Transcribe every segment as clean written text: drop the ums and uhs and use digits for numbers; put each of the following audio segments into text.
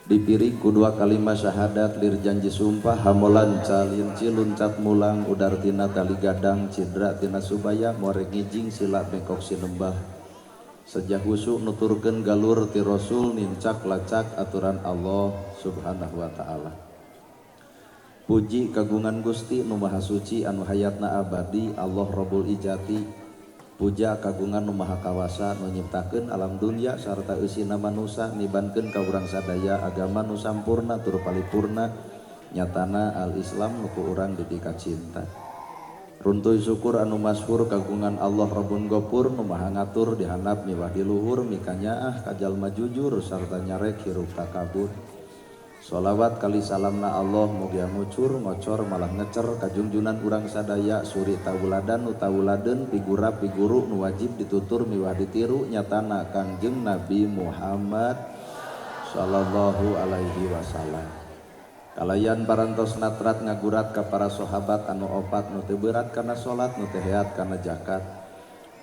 Dipirik ku dua kalimat syahadat lir janji sumpah hamolan calin ciluncat mulang udar tina tali gadang cidra tina subaya moreg ngijing sila bengkok sinembah sejah husu nuturkeun galur ti rasul nincak lacak aturan Allah subhanahu wa ta'ala. Puji kagungan Gusti nu maha suci anu hayatna abadi Allah Rabbul Ijati. Puja kagungan nu maha kawasa nu nyiptakeun alam dunya sarta eusina manusia nibankeun ka urang sadaya agama nu sampurna tur paripurna nyatana al Islam nu ku urang didika cinta. Runtuy syukur anu masyhur kagungan Allah Rabbun Ghafur nu maha ngatur dihandap miwah di luhur mikanyaah ka jalma jujur sarta nyarek hirup takabur. Sholawat kali salamna Allah mugia mucur ngocor malah ngecer kajungjunan urang sadaya suri tauladan nu tauladeun figura figuru nu wajib ditutur miwah ditiru nyatana Kangjeng Nabi Muhammad sallallahu alaihi wasallam. Kalayan parantos natrat ngagurat ka para sahabat anu opat nu teu berat kana salat nu teu heat kana zakat.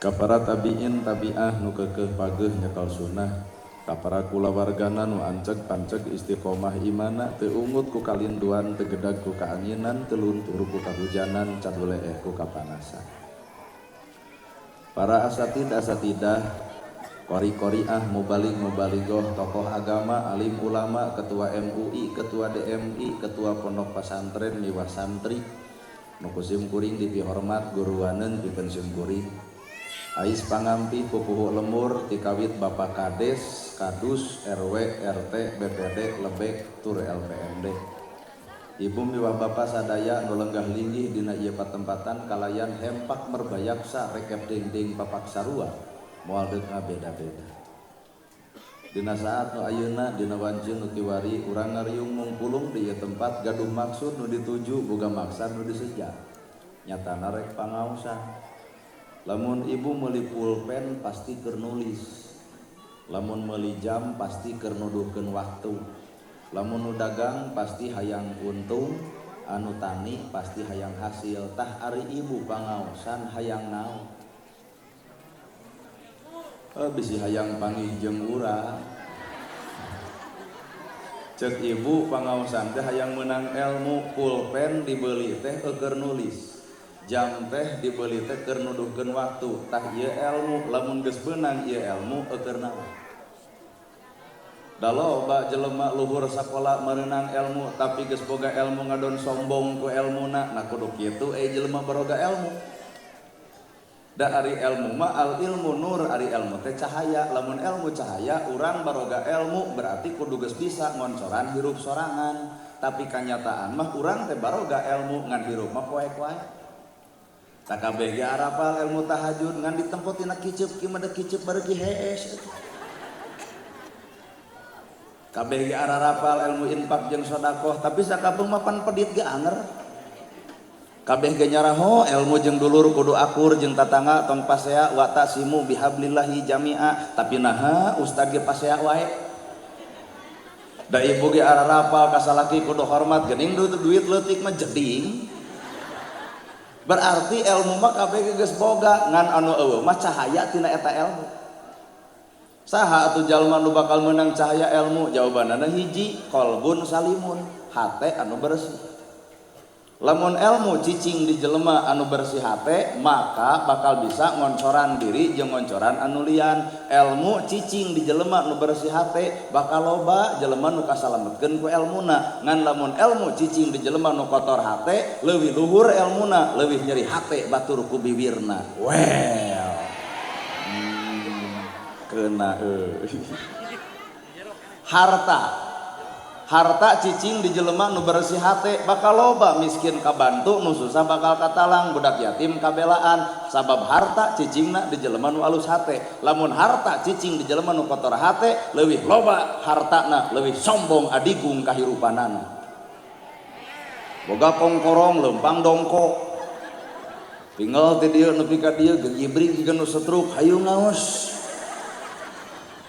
Ka para tabiin tabiah nu keukeuh pageuh nyekal sunnah. Ka para kulawargana nu anceg panceg istiqomah imana teu ungut ku kalinduan teu gedag ku kaanginan teu luntur ku kahujanan caduleh ku kapanasan. Para asatidah qori-qoriah mubalig-mubalighah tokoh agama alim ulama ketua MUI ketua DMI ketua pondok pesantren miwah santri nu kusim kuring dipihormat guruaneun pikeun sim kuring. Ais pangampi pupuhu lemur tikawit Bapak Kades, Kadus, RW, RT, BPD, Lebek, tur LPMD. Ibu miwah Bapak sadaya nu lenggah linggih dina ieu patempatan kalayan hempak merbayaksa rekep dingding papak sarua moal deuk ngabeda-beda. Dina saat nu ayeuna dina wancieun nu kiwari urang ngariung mungpulung di ieu tempat gaduh maksud nu dituju boga maksud nu diseja. Nyatana rek pangaosan. Lamun ibu meuli pulpen pasti keur nulis. Lamun meuli jam pasti keur nuduhkeun waktu. Lamun nu dagang pasti hayang untung, anu tani pasti hayang hasil. Tah ari ibu pangaosan hayang naon? Bisi hayang panggih jeung urang. Ceuk ibu pangaosan teh hayang meunang ilmu, pulpen dibeuli teh keur nulis. Jam teh dibeli teh keur nuduhkeun waktu. Tah ieu ilmu lamun geus beunang ieu ilmu keur naon? Da loba jelema luhur sakola meunang ilmu tapi geus boga ilmu ngadon sombong ku ilmuna. Nah kudu kitu jelema baroga ilmu. Da ari ilmu mah al ilmu nur, ari ilmu teh cahaya. Lamun ilmu cahaya urang baroga ilmu berarti kudu geus bisa ngoncoran hirup sorangan. Tapi kanyataan mah urang teh baroga ilmu ngan hirup mah poek-poek. Tak kabeh ge arapal ilmu tahajud ngan ditempot tina kiceup kieu mah kiceup bareugi hees. Kabeh ge ararapal ilmu infak jeung sedekah tapi sakabeung mah pan pedit ge anger. Kabeh ge nyaraho ilmu jeung dulur kudu akur jeung tatangga tong pasea wa tasimu bihablillahi jami'a tapi naha ustad ge pasea wae. Da ibu ge ararapal ka salaki kudu hormat geuning duit leutik mah jeding. Berarti ilmu mah kabeh geus boga ngan anu eueuh mah cahaya tina eta ilmu. Saha atuh jalma nu bakal meunang cahaya ilmu? Jawabanana hiji, qalbun salimun, hate anu bersih. Lamun ilmu cicing di jelema anu bersih hate, maka bakal bisa ngoncoran diri jeung ngoncoran anu lian. Ilmu cicing di jelema anu bersih hate, bakal loba jelema nu kasalametkeun ku ilmuna. Ngan lamun ilmu cicing di jelema nu kotor hate, leuwih luhur ilmuna, leuwih nyeri hate batur ku bibirna. Well. Keuna harta cicing di jelema nu bersih hate bakal loba miskin kabantu nu susah bakal katalang budak yatim kabelaan sabab harta cicingna di jelema nu alus hate. Lamun harta cicing di jelema nu kotor hate leuwih loba hartana leuwih sombong adigung kahirupanana. Boga kongkorong leumpang dongko tinggal ti dieu nepi ka dieu gejibrig jiga nu setruk hayu ngaos.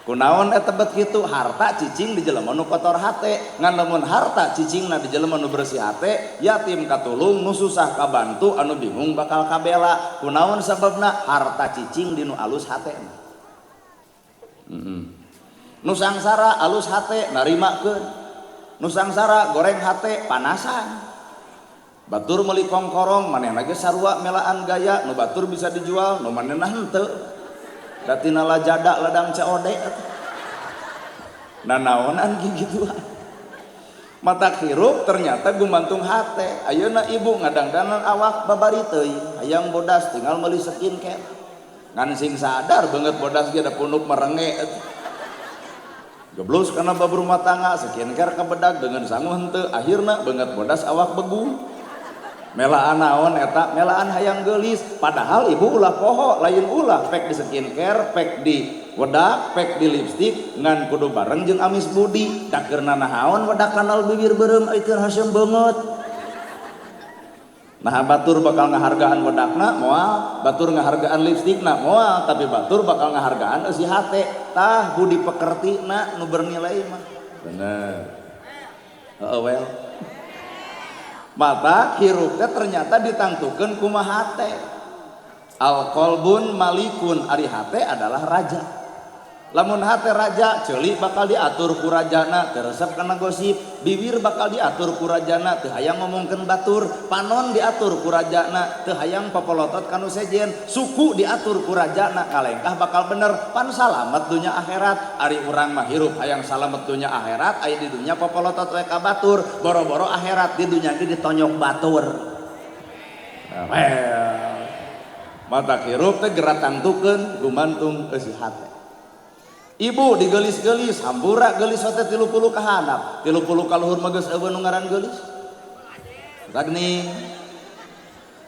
Kunaon eta bet kitu harta cicing di jelema nu kotor hate ngan lamun harta cicingna di jelema nu bersih hate yatim katulung nu susah kabantu anu bingung bakal kabela. Kunaon sababna harta cicing di nu alus hate nu sangsara alus hate narimakeun nu sangsara goreng hate panasan. Batur meuli kongkorong manehna ge sarua melaan gaya nu batur bisa dijual nu manehna henteu. Da tina lajada ladang COD. Nanaonan gituan. Mata hirup ternyata gumantung hate. Ayeuna ibu ngadangdanan awak babari teuing, hayang bodas tinggal meuli skincare. Ngan sing sadar banget bodas ge da punuk merenge. Geblus karena bab rumah tangga skincare ka bedag dengan sangu henteu, akhirna banget bodas awak begu. Melaan naon eta melaan hayang geulis, padahal ibu ulah poho lain ulah pek di skincare, pek di wedak, pek di lipstik ngan kudu bareng jeung amis budi. Dakeurna naon wedak kanal bibir beureum ayeuna haseum beungeut. Nah batur bakal ngahargaan wedakna moal, batur ngahargaan lipstikna moal, tapi batur bakal ngahargaan eusi hate tah budi pekertina nu bernilai mah. Bener. Well. Mata hirupnya ternyata ditangtukeun kumaha teh. Al qalbun malikun, ari hate adalah raja. Lamun hate raja ceuli bakal diatur ku rajana teu resep kana gosip, bibir bakal diatur ku rajana teu hayang ngomongkeun batur, panon diatur ku rajana teu hayang popolotot kanu sejen, suku diatur ku rajana kalengkah bakal bener, pan salamet dunya akhirat. Ari urang mah hirup hayang salamet dunya akhirat, aya di dunya popolotot we ka batur, boro-boro akhirat di dunya ge ditonyok batur. Mata hirup teh gerak tangtukeun gumantung eusi hate. Ibu digelis-gelis hambura gelis teh 30 ka handap, 30 ka luhur mah geus eueuh nu ngaran gelis. Ragning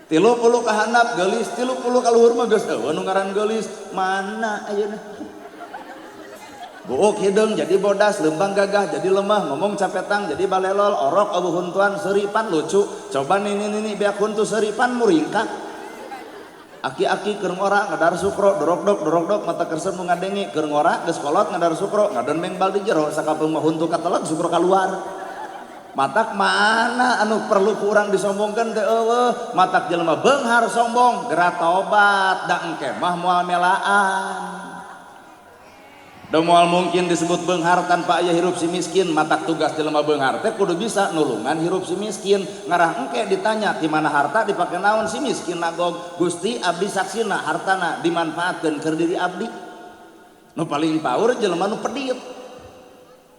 30 ka handap gelis, 30 ka luhur mah geus eueuh nu ngaran gelis. Mana ayeuna? Buuk hideung jadi bodas, lembang gagah jadi lemah, ngomong capetang jadi balelol, orok abu huntuan seripan lucu. Coba nini beak huntu seripan muringkak. Aki-aki keur ngora ngadar sukro dorok-dok mata kersen nu ngadengi keur ngora geus kolot ngadar sukro ngadon mengbal di jero sakapeung mah huntu kateleg sukro kaluar. Matak mana anu perlu ku urang disombongkeun teh eueuh, matak jelema beunghar sombong geura tobat da engke mah moal melaan. Da moal mungkin disebut beunghar tanpa aya hirup si miskin, matak tugas jelema beunghar teh kudu bisa nulungan hirup si miskin. Ngarah engke ditanya di mana harta dipake naon si miskin nagog, Gusti abdi saksina hartana dimanfaatkeun keur diri abdi. Nu paling paur jelema nu pedit.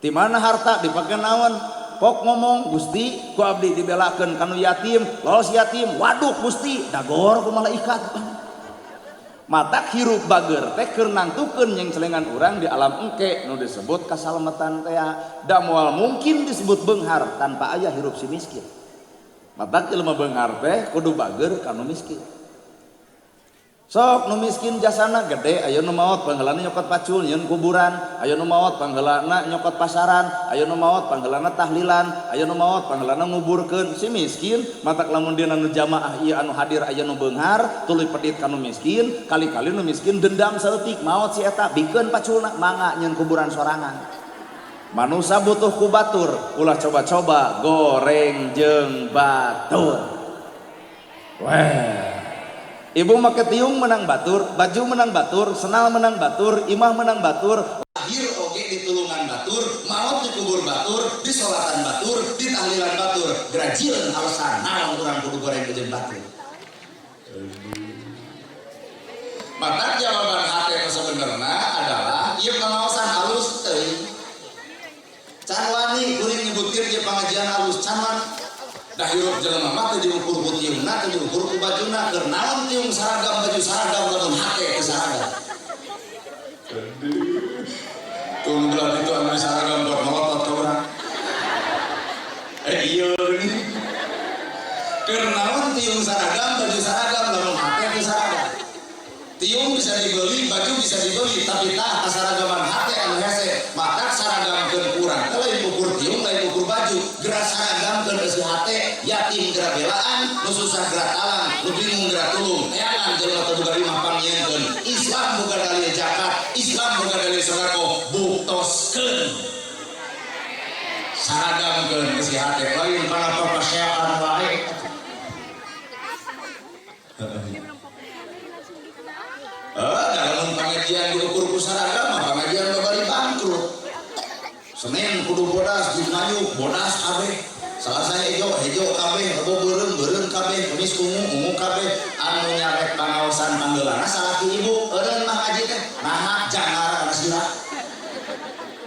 Di mana harta dipake naon? Pok ngomong Gusti ku abdi dibelakeun kanu yatim, lolos yatim, waduh Gusti dagor ku malaikat. Matak hirup bager teh keur nangtukeun yang celengan urang di alam engke nu disebut kasalametan teh da moal mungkin disebut beunghar tanpa aya hirup si miskin. Matak jelema beunghar teh kudu bager kanu miskin. Sok nu miskin jasana gede, aya nu maot pangheulana nyokot pacul nyeun kuburan, aya nu maot pangheulana nyokot pasaran, aya nu maot pangheulana tahlilan, aya nu maot pangheulana nguburkeun si miskin. Matak lamun dina nu jamaah ieu anu hadir aya nu beunghar, tuluy pedit kanu miskin, kali-kali nu miskin dendam saeutik maot si eta bikeun paculna mangga nyeun kuburan sorangan. Manusa butuh ku batur, ulah coba-coba goreng jeung batur. Weh. Ibu make tiung menang batur, baju menang batur, senal menang batur, imah menang batur. Lahir oge di tulungan batur, maot di kubur batur, di sholatan batur, di tahlilan batur. Grajieun alasan naon urang kudu goreng jeung batur. Maka jawaban hate nu sebenarnya adalah ieu pengaosan halus teuing. Can wani kuring nyebutkeun ieu pangajian halus can dah hirup jelema mah teu diukur ku tiungna teu diukur ku bajuna keur naon tiung saragam baju saragam lamun hate teu saragam. Tunggulan itu anu saragam buat melotot ka urang. Ieu geuning. Keur naon tiung saragam baju saragam lamun hate teu saragam. Tiung bisa dibeli, baju bisa dibeli, tapi tah kasaragaman hate anu hese. Maka saragamkeun urang teh lain ukur tiung lain ukur baju. Gerak saragamkeun eusi hate, yatim gerak belaan, nu susah gerak talang, nu bingung gerak tulung. Eangan jelema teu boga imah pangieunkeun. Islam boga dalil zakat, Islam boga dalil sedekah, buktoskeun. Saragamkeun eusi hate lain kana papaseaan wae. Dalam pengajian diukur ku saragam, pengajian babari bangkrut. Senin kudu bodas beras dinayu bodas kabeh selesai hejo kabeh rebo beureum kabeh kumis ungu kabeh anu nyarek pangaosan panggeulana salaki ibu eureun mah ngaji teh naha jangar rasina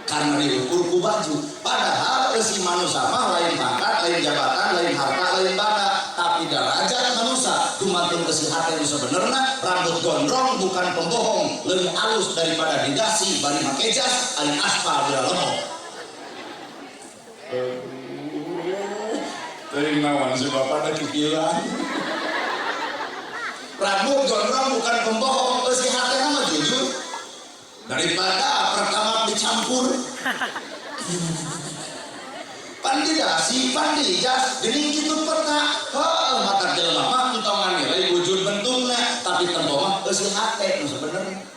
karena diukur ku baju padahal si manusia mah lain pangkat lain jabatan lain harta lain banda tapi derajat manusia dumateng si hati nu sebenarnya rambut gondrong bukan pembohong lebih halus daripada didasi bari make jas alin aspal bila lemok dari nawan si bapak ada kikilan rambut gondrong bukan pembohong si hati mah jujur daripada pertama dicampur pandi dasi pandi jas geuning kitu peta mata jelema mah entongan nilai wujud bentukna tapi tempo mah geus hate nu sabenerna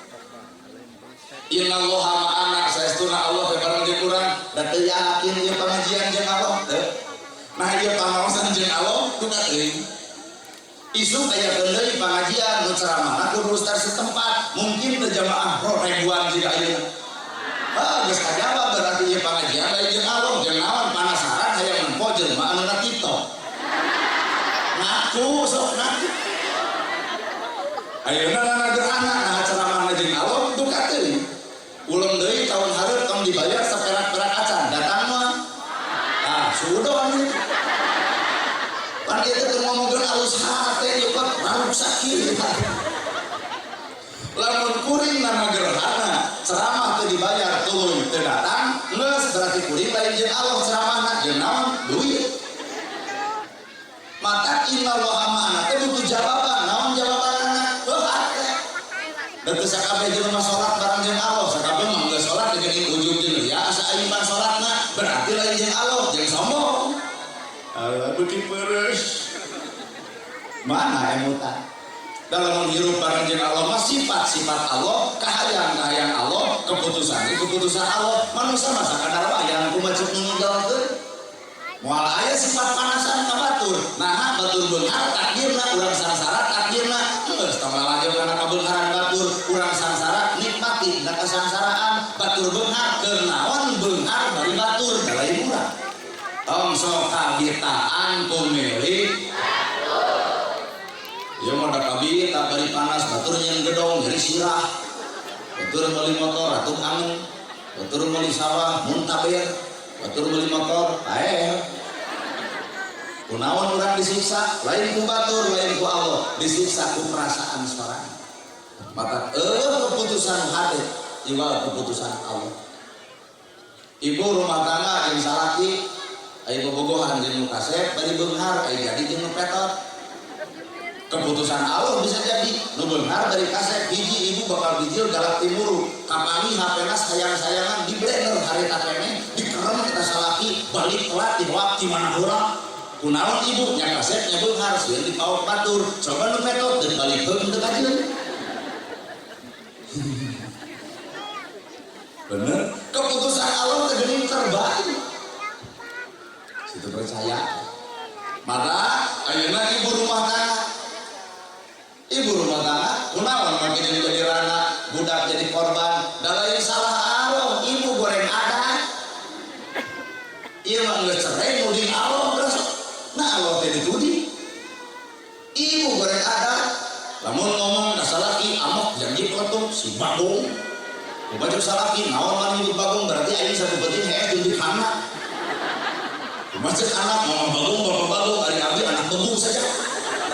innallaha ma'ana saestuna Allah teh bareng jeung urang da teu yakin ieu pengajian jeung Allah teu nah ieu pangaosan jeung Allah kudu teuing isu aya deui pengajian nu ceramahna kudu ustaz setempat mungkin teu jamaah ribuan jika ayeuna geus kajaba berarti ieu pengajian lain jeung Allah jeung naon panasaran hayang nempo jelema anu na TikTok ngaku sok ngaku ayeuna nganager anak nah ceramahna jeung Allah duka teuing ulang deui tahun hareup tong dibayar saperak-perak acan datang mah sudon pan ieu teh ngomongkeun alus hate ieu pak raruk sakit lamun kuring nama gerhana ceramah teu dibayar tuluy teu datang geus berarti kuring lain jeung Allah ceramahna jeung naon duit maka innallaha ma'ana teh butuh jawaban naon jawabanna hate da teu sakabeh jelema salat bareng jeung Allah sakabeh mah geus salat jeung ujug jeung ya asa iman salatna berarti lain jeung Allah jeung sombong beuki peureuh mana emutan dalam menghirup bareng jeung Allah mah sifat-sifat Allah kahayang Allah keputusan Allah manusia masa kadar wayang kumaha ceuk ninggalkeun moal aya sifat panasan ka batur nah batur beunghar takdirna urang sangsara takdirna geus tong lalajeng kana kabeungharan batur urang sangsara nikmati da kasangsaraan batur beunghar keur naon beunghar bari batur da lain urang tong sok kabitaan kumilik ieu mah da kabita bari panas batur nyen gedong jadi sirah batur meuli motor atuh angin batur meuli sawah muntaber batur meuli motor kunaon urang disiksa lain ku batur lain ku Allah disiksa ku perasaan sorangan maka keputusan hati juga keputusan Allah ibu rumah tangga jeung salaki aya bobogohan jeung nu kasep bari beunghar aya jadi jeung nu petot keputusan Allah bisa jadi nu beunghar dari kasep hiji ibu bakal bijil galak timuru kapani HP-na sayang-sayangan di blender harita keneh dikerem kita salaki balik telat dihoak di mana heula kunaon ibu nya kasep nya beunghar sieun dipaok batur coba nu petot teu balik heung teu kajeun bener keputusan Allah teh geuning terbaik situ percaya maka ayeuna ibu rumah tangga kunaon makin jadi rana budak jadi korban da lain salah Allah ibu goreng adat ieu mah geus cerai nuding Allah terus nah Allah teh dituding ibu goreng adat lamun ngomong da salaki amok janji peletuk si bagong baju salaki naon mah hidup bagong berarti ayeuna satu penting heeh tunjuk anak masjid anak mama bagong bapak bagong ari abdi anak bagong saja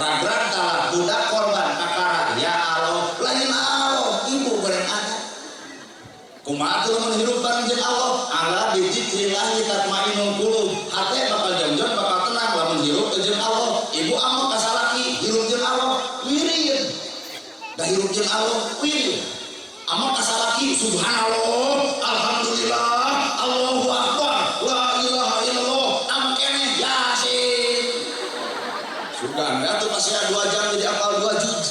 ragrag kalah budak korban kakara ya Allah lain Allah ibu goreng adat kumaha teu lamun hidup bareng jeung Allah ala bi dzikrillah tatmainnul qulub hate bakal jonjon bakal tenang lamun hirup jeung Allah ibu amok ka salaki hirup jeung Allah wirid da hirup jeung Allah wirid amok ka salaki subhanallah alhamdulillah Allahu akbar la ilaha illallah am keneh yasin sudah anda tuh masih 2 jam jadi apal 2 juz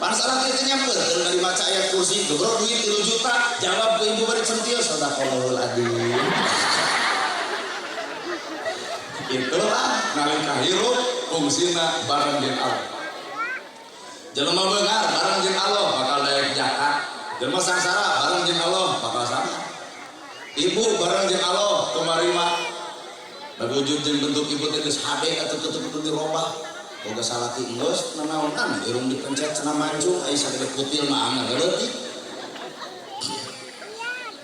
pan salaki teh nyamper dari maca ayat kursi gebro duit 3 juta jawab ke ibu bari centil sadaqallahul adzim itulah nalika hirup fungsina bareng jeung Allah jelema beunghar bareng jeung Allah bakal daek zakat jelema sangsara bareng jeung Allah bakal sama ibu bareng jeung Allah kemari mah wujud jeung bentuk ibu teh geus HD atuh tetep dirobah boga salaki geus nanaonan irung dipencet cenah mancung aya sagede kutil mah anggar leutik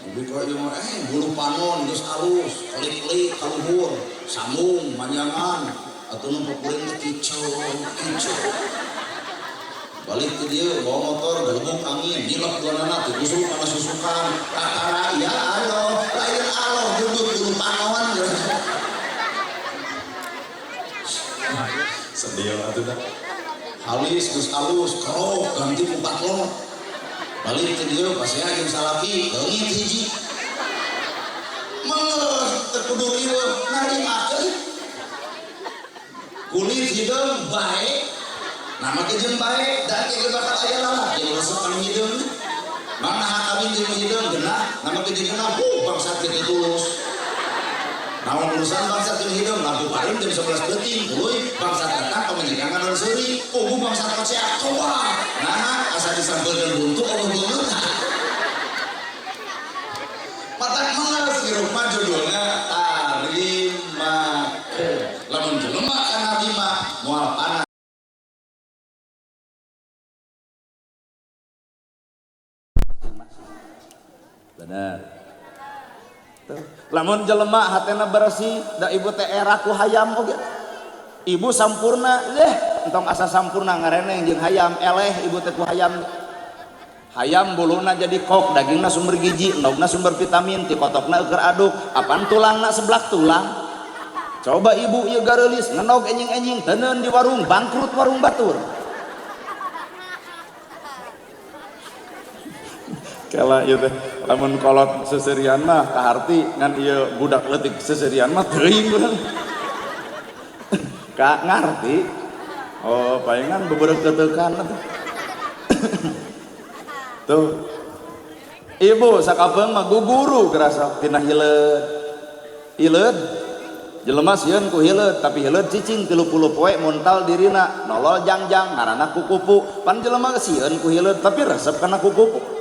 ibu kok ieu mah bulu panon geus alus klik-klik kaluhur sambung manyangan atuh nu kuring teh kicau balik ke dia bawa motor gelembung angin nilap duanana teh busuk kana susukan kakara ya Allah lain Allah duduk bulu panon sedih atuh dah halis geus alus kerok ganti empat lo balik ke dia pasea jeung salaki leungit hiji mengeuh teu kudu riweuh narimakeun kulit hideung bae nama teh jeung bae da teh bakal aya lalaki nu resep kana hideung mana hakawin jeung hideung genah nama teh genah bangsat teh tulus naon urusan bangsat jeung hideung lampu paring jam 11 leutik tuluy bangsat datang pamenjekangan dan seuri puguh bangsat pacea coba nah asa disampelkeun buntu Allah beungeut matak mangga sirup mah judulna tarimakeun lamun jelema kana bima moal panas benar lamun jelema hatena bersih da ibu teh era ku hayam oge ibu sampurna entong asa sampurna ngareneng jeung hayam eleh ibu teh ku hayam buluna jadi kok dagingna sumber gizi endogna sumber vitamin ti kotokna keur aduk apan tulangna seblak tulang coba ibu ieu gareulis ngenog enjing-enjing teuneun di warung bangkrut warung batur kala ieu teh lamun kolot seserian mah kaharti ngan ieu budak leutik seserian mah teuing urang ka ngarti oh palingan beberep teukan tuh ibu sakapeung mah guguru gerasa tina hileud jelema sieun ku hileud tapi hileud cicing 30 poe muntal dirina nolol jangjang ngaranna kukupu pan jelema sieun ku hileud tapi resep kana kukupu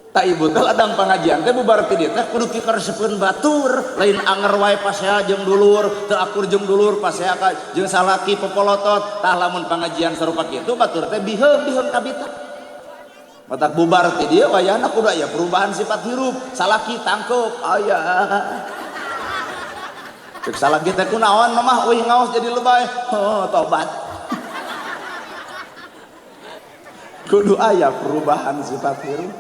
tak ibu teh ladang pengajian teh bubar ti dieu teh kudu dikaresepkeun batur lain anger wae pasea jeung dulur teu akur jeung dulur pasea ka jeung salaki popolotot tah lamun pengajian sarupa kitu batur teh biheum kabita matak bubar ti dieu wayahna kudu aya perubahan sifat hirup salaki tangkep aya cek salaki teh kunaon mamah euy ngaos jadi lebay oh tobat kudu aya perubahan sifat hirup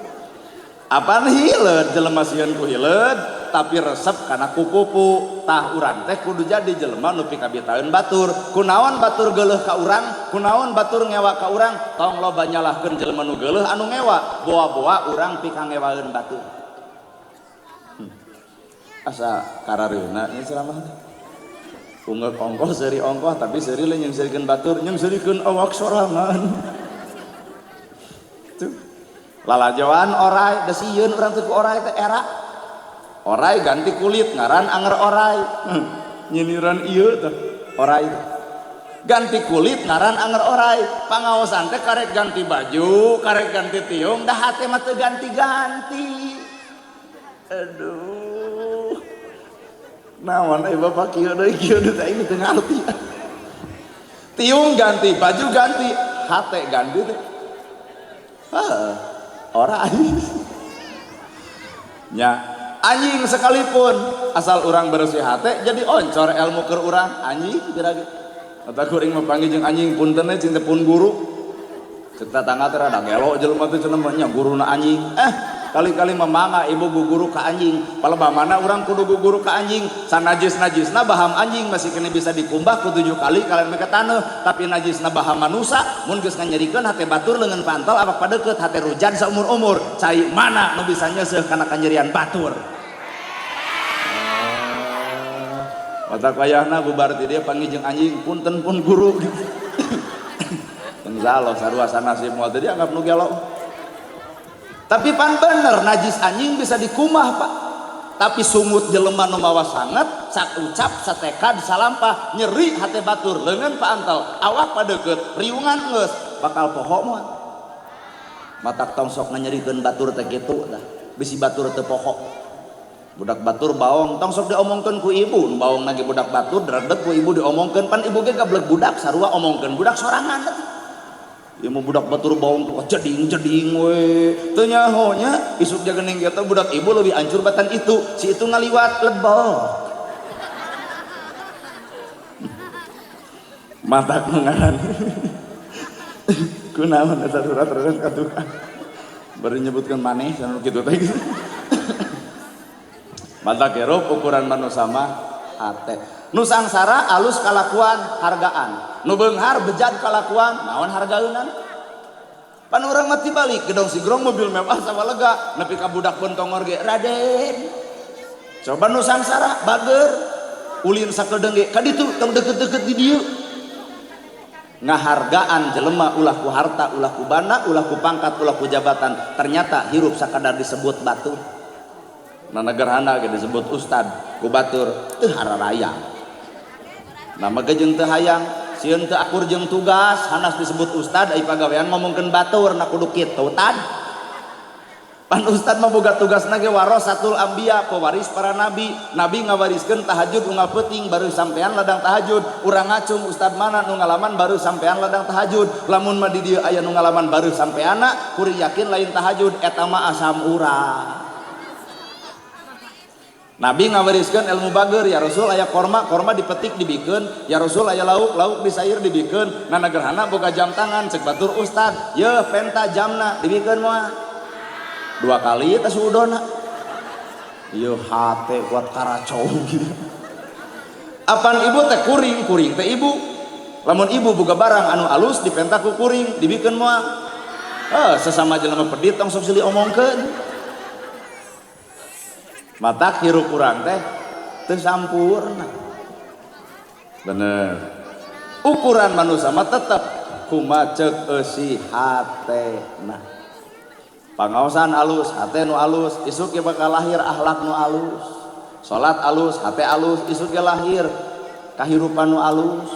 apaan hileud jelema sieun ku hileud tapi resep kana kukupu tah urang teh kudu jadi jelema nu pikabitaeun batur kunaon batur geuleuh ka urang kunaon batur ngewa ka urang tong loba nyalahkeun jelema nu geuleuh anu ngewa boa-boa urang pikangewaeun batur asa karareuna nya ceramah unggeuk ongkoh seuri ongkoh tapi seuri le nyung serikeun batur nyung serikeun awak sorangan tuh lalajoan orai da sieun urang teh ku orai teh era orai ganti kulit ngaran anger orai nyiniran ieu teh orai ganti kulit ngaran anger orai pangaosan teh karek ganti baju karek ganti tiung dah hate mah teu ganti-ganti aduh naon bapak kieu teh ini teu ngarti tiung ganti baju ganti hate ganti teh orang nya anjing sekalipun asal orang bersih hati jadi oncor ilmu keur urang anjing kira-kira eta kuring mepanggil jeung anjing punten cinta pun guru cerita tangga teh rada gelo jelema teh cenah nya guruna anjing kali-kali memangga ibu guguru ka anjing palebah mana urang kudu guguru ka anjing sanajis-najisna baham anjing masih kena bisa dikumbah ku 7 kali kalian make taneuh tapi najisna baham manusa mun geus nganyerikeun hate batur leungeun pantal awak padeukeut hate rujan saumur-umur cai mana nu bisa nyeuseuk kana kanyerian batur otak wayahna bubar ti dieu panggil jeung anjing punten pun guru insyaallah sarua sanasib moal teh dianggap nu gelo tapi pan bener najis anjing bisa dikumah pak tapi sumut jelema nu mawa sanget sak ucap satekad salampah nyeri hate batur leungeun paantal awak padeukeut riungan geus bakal poho moal matak tong sok nganyerikeun batur teh kitu tah bisi batur teu poho budak batur baong tong sok diomongkeun ku ibu, baong lagi budak batur dredeg ku ibu diomongkeun pan ibu ge gablek budak sarua omongkeun budak sorangan teh. Ieu mah budak batur baong tuh jeding we. Teu nyaho nya isuk jagening eta budak ibu leuwih ancur batan itu. Si itu ngaliwat lebok. Matak ngaran. Kunaon eta surat terus ka tukang. Bari nyebutkeun maneh anu kitu teh. Mata kerop ukuran manusia mah hate. Nu sangsara alus kalakuan hargaan. Nu beunghar bejat kalakuan naon hargaeunan. Pan urang mati balik gedong sigrong mobil mewah sama lega nepi ka budak bontongor ge Raden. Coba nu sangsara bager ulin sakedeung ge ka ditu tong deukeut-deukeut di dieu. Ngahargaan jelema ulah ku harta, ulah ku bana, ulah ku pangkat, ulah ku jabatan. Ternyata hirup sakadar disebut batur. Nah negarana ge disebut ustad ku batur teu hararayang. Nama jeung teu hayang sieun teu akur jeung tugas hanas disebut ustad ai pagawean ngomongkeun batur na kudu kitu tad. Pan ustad mah boga tugasna ge warasatul anbiya pewaris para nabi. Nabi ngawariskeun tahajud unggal peuting baru sampean ladang tahajud. Urang ngacung ustad mana nu ngalaman baru sampean ladang tahajud. Lamun mah di dieu aya nu ngalaman baru sampeana kudu yakin lain tahajud eta mah asam urang. Nabi ngawariskeun ilmu bager ya Rasul aya korma dipetik dibikeun ya Rasul aya lauk disair dibikeun na nagerhana boga jam tangan cek batur ustad ye penta jamna dibikeun moal 2 kali teh suudona ye hate kuat karacau gitu. Apan ibu teh kuring teh ibu lamun ibu boga barang anu alus dipenta ku kuring dibikeun moal sesama jelema pedit tong sok silih omongkeun. Matak hirup urang teh teu sampurna. Bener. Ukuran manusia mah tetep kumaha ceuk eusi hatena. Pangaosan alus, hate nu alus, isuk ge bakal lahir akhlak nu alus. Salat alus, hate alus, isuk ge lahir kahirupan nu alus.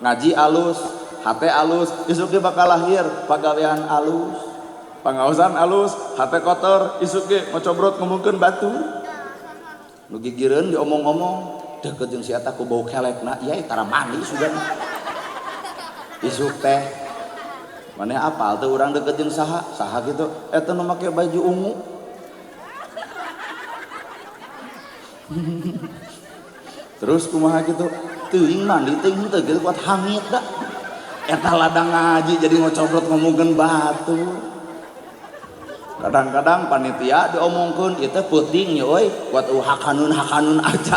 Ngaji alus, hate alus, isuk ge bakal lahir pagawean alus. Pangaosan alus, hate kotor, isuk ge ngocobrot ngomongkeun batur. Nu gigireun diomong-omong deukeut jeung si eta ku bau kelekna ieu tara mandi sugan isuk teh maneh apal teh urang deukeut jeung saha kitu eta nu make baju ungu terus kumaha kitu teuing mandi teuing henteu kitu kuat hangit da eta ladang ngaji jadi ngocobrot ngomongkeun batur. Kadang-kadang panitia diomongkeun ieu teh peuting nya euy buat hakanun aja.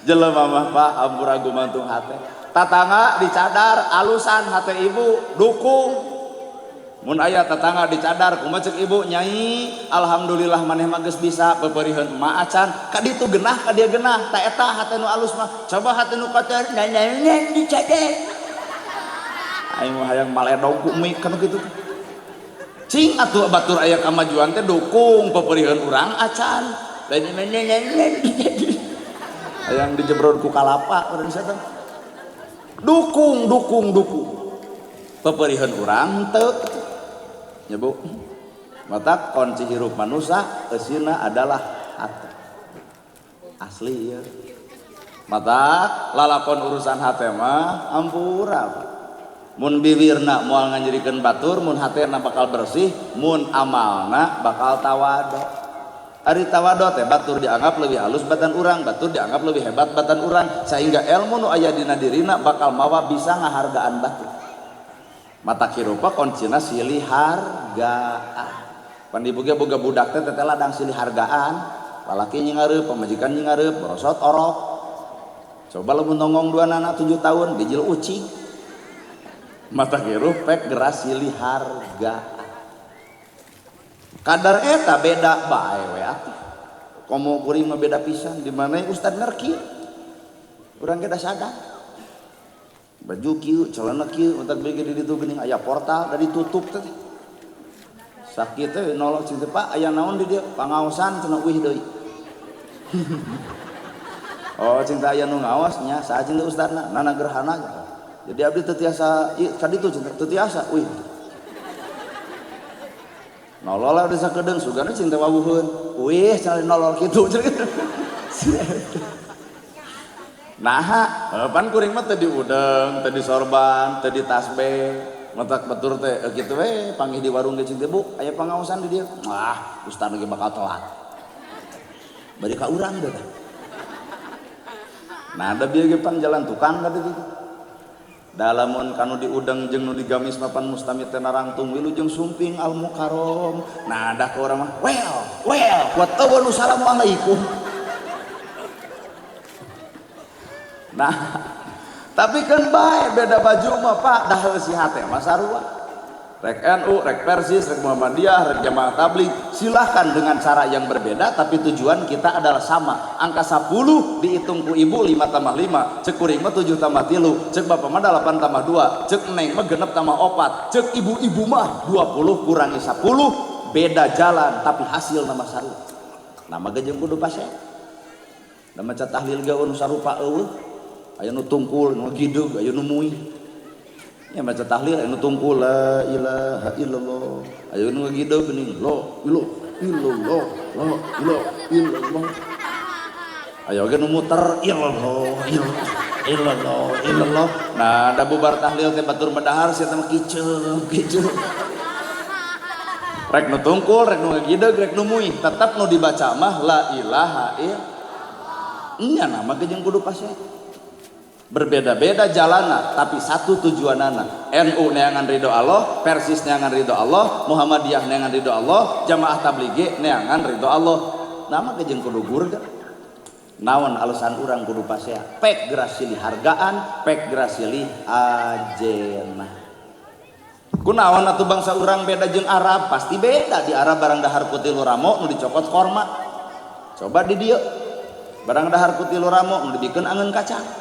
Jelema mah Pak ampura gumantung hate. Tatangga dicadar alusan hate ibu dukung. Mun aya tatangga dicadar kumaha ceuk ibu nyai alhamdulillah maneh mah geus bisa peupeureun emak acan ka ditu genah ka dieu genah ta eta hate nu alus mah coba hate nu kotor nanaeun dicadar. Aing mah hayang maledog ku mik kana kitu. Cing atuh batur aya kamajuan teh dukung peperieun urang acan. Hayang dijebrod ku kalapa urang teh. Dukung. Peperieun urang teu. Nya Bu. Mata kunci hirup manusia eusina adalah hate. Asli ya. Mata lalakon urusan hate mah ampura. Mun bibirna moal ngajirikeun batur mun hatena bakal bersih mun amalna bakal tawado. Ari tawado teh batur dianggap leuwih halus batan urang batur dianggap leuwih hebat batan urang sehingga ilmu nu aya dina dirina bakal mawa bisa ngahargaan batur. Mata kirupa kuncina silih hargaan. Pan ibu ge boga budak teh teteh ladang silih hargaan lalaki nyingareup pamajikan nyingareup borosot orok. Coba lamun nongong duanana 7 tahun bijil ucing. Mata hirup pek geras silih hargaan. Kadar eta beda bae we atuh. Komo kuring mah beda pisan di mana ustad ngerki. Urang ge da sadar. Baju kieu, celana kieu, utak bege di ditu geuning aya portal da ditutup teh. Sakit teh nolok cing teh Pak aya naon di dieu? Pangaosan cenah uih deui. Oh cinta aya nu ngaos nya saha cing teh ustadna nana gerhana. Jadi abdi teu tiasa ka ditu teu tiasa uih. nolol lah udah sakedeung sugana cinta wawuheun wih cari nolol kitu nah pan kuring mah teu di udeng teu di sorban teu di tasbih matak batur teh kitu we panggih di warung ge cinta bu aya pangaosan di dieu ustaz ge bakal telat bari ka urang deh nah ada bieu ge pan jalan tukang kata gitu dalamun kanu di udeng jeung nu digamis mapan mustamid teh narangtung wilujeng sumping al mukarrom nah ada ke urang mah well kuat eueun assalamualaikum nah tapi kan bae beda baju mah Pak dah si hate mah sarua rek NU rek Persis rek Muhammadiyah rek Jamaah Tabligh silahkan dengan cara yang berbeda tapi tujuan kita adalah sama angka 10 dihitung ku ibu 5 tambah 5 cek kuring mah 7 tambah 3 cek bapak mah 8 tambah 2 cek neng mah 6 tambah 4 cek ibu-ibu mah 20 kurangi 10 beda jalan tapi hasil nama sarua nama gejeng kudu pasien nama ca tahlil gaun sarupa eueuh aya nu tungkul nu gidug aya nu muih nya maca tahlil aya nu tungkul la ilaha illallah aya nu gidug geuning la illallah aya ge nu muter illallah nah da bubar tahlil teh batur medahar sia teh mah kiceung rek nu tungkul rek nu gidug rek nu muih tetep nu dibaca mah la ilaha illallah nya nama ge jeung kudu pasien berbeda-beda jalanna tapi satu tujuanana NU neangan ridho Allah Persis neangan ridho Allah Muhammadiyah neangan ridho Allah Jamaah Tabligh neangan ridho Allah nama ke jeung kudu gurda naon alasan urang kudu pasea pek geura silih hargaan pek geura silih ajenah kunaon atuh bangsa urang beda jeung Arab pasti beda di Arab barang dahar ku 3 ramo nu dicokot korma coba di dieu barang dahar ku 3 ramo nu dibikeun angeun kacang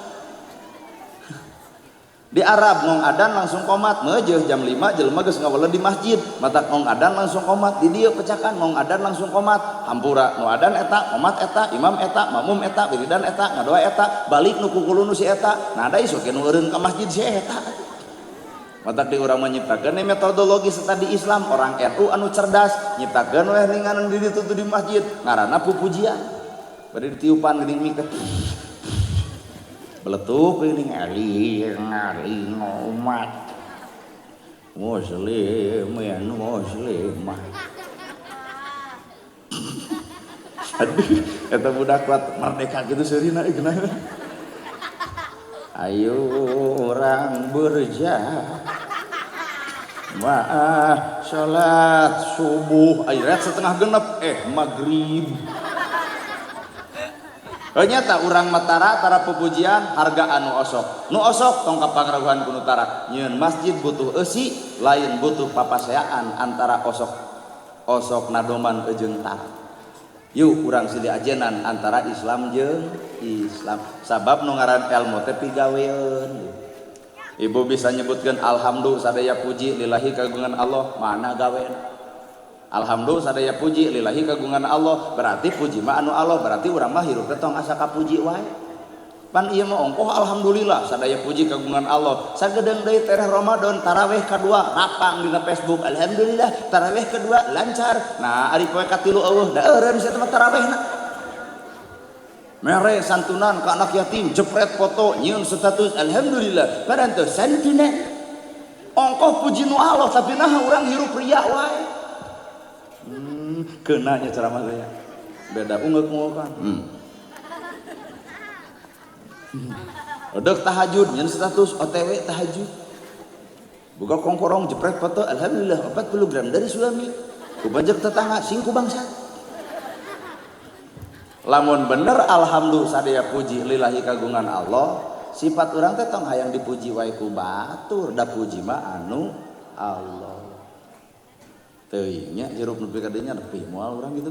di Arab ngong adan langsung komat meujeuh jam 5 jelema geus ngawele di masjid matak ngong adan langsung komat di dieu pecakan ngong adan langsung komat hampura nu adan eta komat eta imam eta makmum eta wiridan eta ngadoa eta balik nu kukulun nu si eta nah da ieu ge nu eureun ka masjid si eta matak di urang mah nyiptakeun metodologi studi Islam orang NU anu cerdas nyiptakeun we ninganan di ditu di masjid ngaranna pupujian bari ditiupan geuning mik beletuk ini ngaling umat muslimin muslimah aduh eta budak kuat merdeka gitu seurina geuna ayo orang berjamaah salat subuh ayat setengah genep maghrib nyata urang Matara tara pupujian harga anu osok nu osok tong kapangraguhan ku Nutara nyieun masjid butuh eusi lain butuh papaseaan antara osok nadoman jeung tara yuk urang silih ajenan antara Islam jeung Islam sabab nu ngaran ilmu teh pigaweun ibu bisa nyebutkeun alhamdulillah sadaya puji lillahi kagungan Allah mana gawean alhamdulillah sadaya puji lillahi kagungan Allah berarti puji mah anu Allah berarti urang mah hirup teh tong asa kapuji wae pan ieu mah ongkoh alhamdulillah sadaya puji kagungan Allah sagedeung deui teh Ramadan tarawih kadua rapang dina Facebook alhamdulillah tarawih kedua lancar nah ari poe katilu eueuh da eureun sia teh tarawihna mere santunan ka anak yatim jepret foto nyieun status alhamdulillah parantos santunan ongkoh puji nu Allah tapi nah urang hirup ria wae kenanya ceramah saya beda ungek-ungek kan Odok tahajud nyen status OTW tahajud buka kongkorong jepret foto alhamdulillah 40 gram dari suami ku bajak tetangga singku bangsa lamun bener alhamdulillah sadaya puji lillahi kagungan Allah sifat urang teh tong hayang dipuji wae ku batur da puji mah anu Allah teuing nya hirup nepi ka dieu nya nepi moal urang gitu.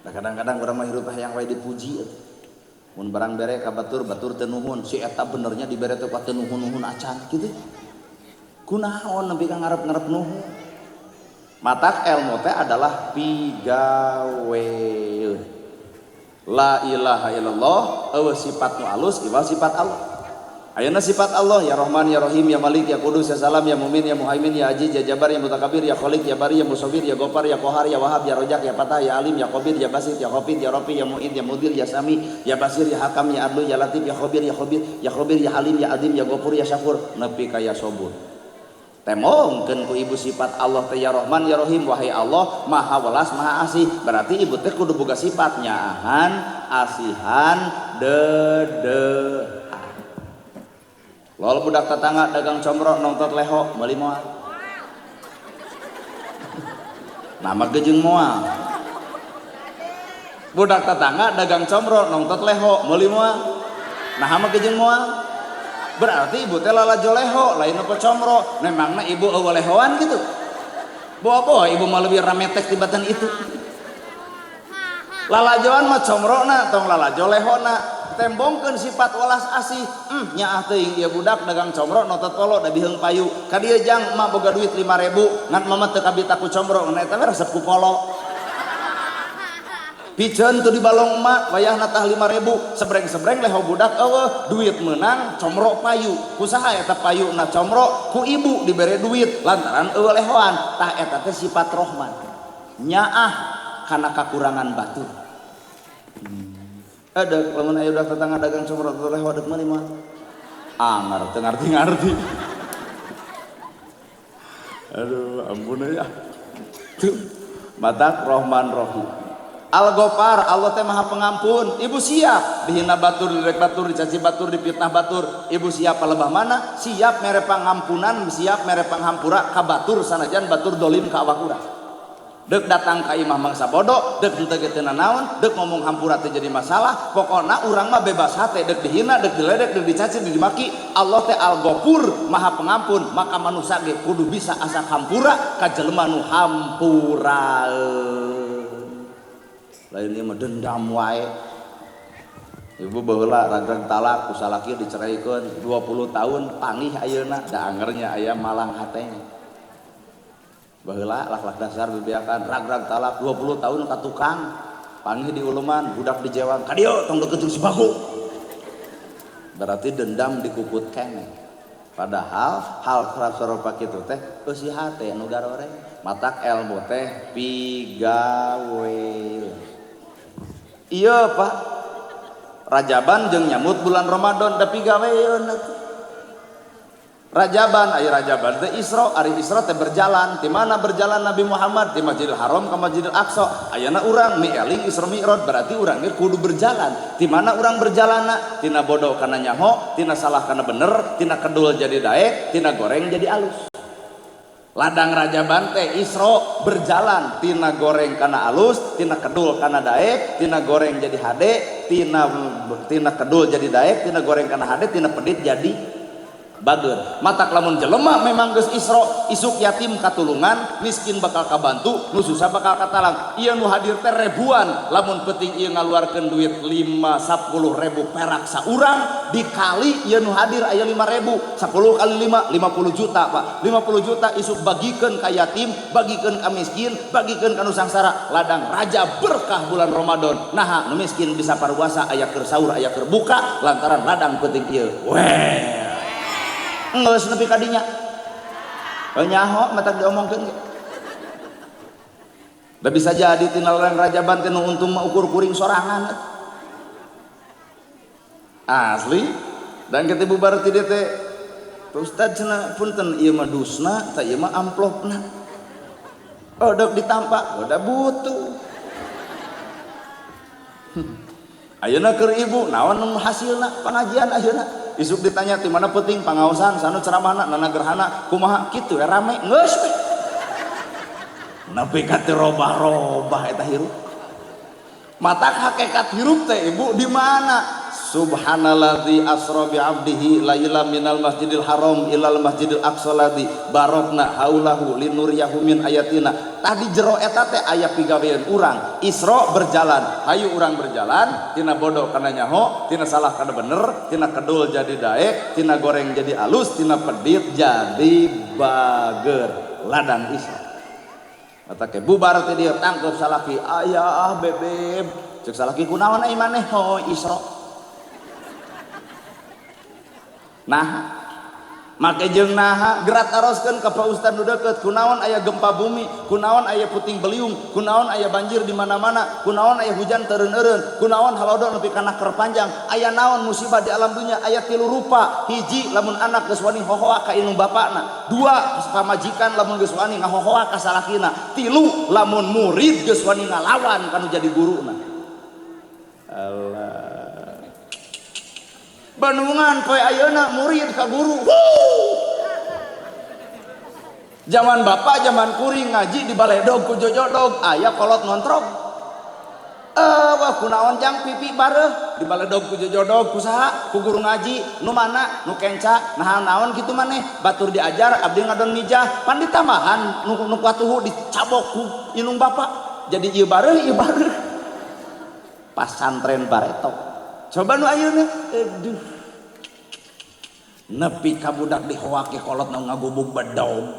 Nah kadang-kadang urang mah hirup hayang wae dipuji. Mun barang bere ka batur teu nuhun, si eta benernya dibere teh ka teu nuhun-nuhun acan kitu. Kunaon nepi ka ngarep-ngarep nuhun. Matak ilmu teh adalah pigaweun. La ilaha illallah eueuh sifat nu alus iwal sifat Allah. Ayeuna sifat Allah, ya Rahman, ya Rahim, ya Malik, ya Kudus, ya Salam, ya Mumin, ya Muhaimin, ya Aziz, ya Jabar, ya Mutakabir, ya Khaliq, ya Bari, ya Musawwir, ya Ghaffar, ya Qahar, ya Wahhab, ya Rojak, ya Fatah, ya Alim, ya Khabir, ya Basit, ya Khafid, ya Rafi, ya Mu'id, ya Mudir, ya Sami, ya Basir, ya Hakam, ya Adlu, ya Latif, ya Khabir, ya Khabir, ya Khabir, ya Halim, ya Adim, ya Ghafur, ya Syakur, nepi kaya sobur. Temongkeun ku ibu sifat Allah teh ya Rahman ya Rahim, wahai Allah maha welas maha asih. Berarti ibu teh kudu boga sifat nyaahan, asihan, dedehan. Lol budak tetangga dagang comro nongtot leho meuli moal. Nama gejeng moal. Budak tetangga dagang comro nongtot leho meuli moal. Nah mah gejeng moal. Berarti ibu teh lalajo leho lain apa comro. Memangna ibu eueuh lehoan gitu. Boa ibu mah lebih rametek tibatan itu. Lalajoan mah comrona tong lalajo lehona. Tembongkeun sifat welas asih. Nyaah teuing ieu budak dagang comro notot polo da biheung payu. Ka dieu jang emak boga duit 5.000 ngan mama teu kabita ku comro ngan eta resep ku polo. Piceun tuh di balong emak wayahna tah 5.000 sebreng-sebreng leho budak eueuh duit meunang comro payu. Kusaha eta payuna comro ku ibu dibere duit lantaran eueuh lehoan. Tah eta teh sifat Rahman. Nyaah kana kakurangan batur. Ada lamun aya udah tetangga dagang comro teh leho deuk meuli mah. Angar teu ngarti-ngarti. Aduh ampun ya. Tuh matak Rahman Rahim. Al-Ghaffar, Allah teh maha pengampun. Ibu siap dihina batur, direk batur, dicaci batur, dipitnah batur. Ibu siap palebah mana? Siap mere pangampunan, siap mere panghampura ka batur sanajan batur dolim ka awak urang. Deuk datang ka imah mangsa bodoh, deuk henteu ge teu naon, deuk ngomong hampura teh jadi masalah. Pokona urang mah bebas hate, deuk dihina, deuk diledek, deuk dicaci, deuk dimaki. Allah teh Al-Ghafur, maha pengampun. Maka manusia ge kudu bisa asa hampura ka jelema nu hampuraeun. Lain ieu mah dendam wae. Ibu baheula ragrag talak ku salaki diceraikeun 20 tahun pangih ayeuna da angernya aya malang hatenya. Baheula lakhlak dasar bibiakan ragrag talak 20 tahun ka tukang pangih di uluman budak di jewang ka dieu tong deukeut si baku. Berarti dendam dikukut keneh. Padahal hal sarupa kitu teh eusi hate nu garoreng. Matak ilmu teh pigawe. Iya Pak, Rajaban jeung nyambut bulan Ramadan da pigaweun. Rajaban aya Rajaban teh Isra, ari Isra teh berjalan. Di mana berjalan Nabi Muhammad? Di Masjidil Haram ka Masjidil Aqsa. Ayeuna urang mi'eling Isra Mi'raj, berarti urang ge kudu berjalan. Di mana urang berjalanna? Tina bodoh kana nyaho, tina salah kana bener, tina kedul jadi daek, tina goreng jadi alus. Ladang Rajaban teh Isra berjalan tina goreng kana alus, tina kedul kana daek, tina goreng jadi hade, tina kedul jadi daek, tina goreng kana hade, tina pedit jadi bageun. Matak lamun jelema memang geus Isra, isuk yatim katulungan, miskin bakal kabantu, nu susah bakal katalang. Ieu nu hadir teh ribuan, lamun penting ieu ngaluarkeun duit 5-10.000 perak saurang dikali ieu nu hadir aya 5.000, 10 kali 5 50 juta Pak. 50 juta isuk bagikeun ka yatim, bagikeun ka miskin, bagikeun ka nu sangsara. Ladang raja berkah bulan Ramadan. Naha nu miskin bisa parpuasa aya keur saur aya keur buka lantaran ladang penting ieu. Weh. Ngeus nepi ka dinya. Nyaho matak diomongkeun ge. Da bisa jadi tina ladang Rajaban teh nu untung mah ukur kuring sorangan. Asli. Dan kita bubar ti dieu teh Ustaz cenah punten ieu mah dusna, tah ieu mah amplopna. Oh dok ditampak, udah butuh. Ayeuna keur ibu naon hasilna pengajian ayeuna? Isuk ditanya di mana penting pangaosan sanu ceramahna nana gerhana kumaha kitu ya rame geus teh. Nepi ka teu robah-robah eta hirup. Matak hakikat hirup teh ibu di mana? Subhanalladzi asra bi 'abdihi lailan minal masjidil haram ilal masjidil aqsa ladzi barakna haulahu linuriyahu min ayatina. Tadi jero eta teh aya pigawean urang Isra berjalan, hayu urang berjalan tina bodoh kana nyaho, tina salah kana bener, tina kedul jadi daek, tina goreng jadi alus, tina pedit jadi bager. Ladang Isra. Eta ke bubar teh dieu tangkep salaki, "Ayah bebeb." Cek salaki kunaon ai maneh? "Oh Isra." Nah make jeung naha gerak aroskeun ka Pak Ustad nu deukeut kunaon aya gempa bumi, kunaon aya puting beliung, kunaon aya banjir di mana-mana, kunaon aya hujan teureun-eureun, kunaon halodo nepi kana keur panjang, aya naon musibah di alam dunia, aya 3 rupa. Hiji lamun anak geus wani hohoa ka indung bapana, 2 pamajikan lamun geus wani ngahohoa ka salakina, 3 lamun murid geus wani ngalawan kanu jadi guruna. Allah Bandungan poe ayeuna murid ka guru. Zaman bapak zaman kuring ngaji di baledog ku jojodog aya kolot ngontrog. Wah kunaon jang pipi bareuh di baledog ku jojodog ku saha ku guru ngaji nu mana nu kenca nah naon kitu maneh batur diajar abdi ngadon mijah pan ditambahan nu patuhu dicabok ku inung bapak jadi ieu bareuh pasantren bareto. Coba nu ayeuna aduh nepi ka budak dihoake kolot nu ngagubug bedog.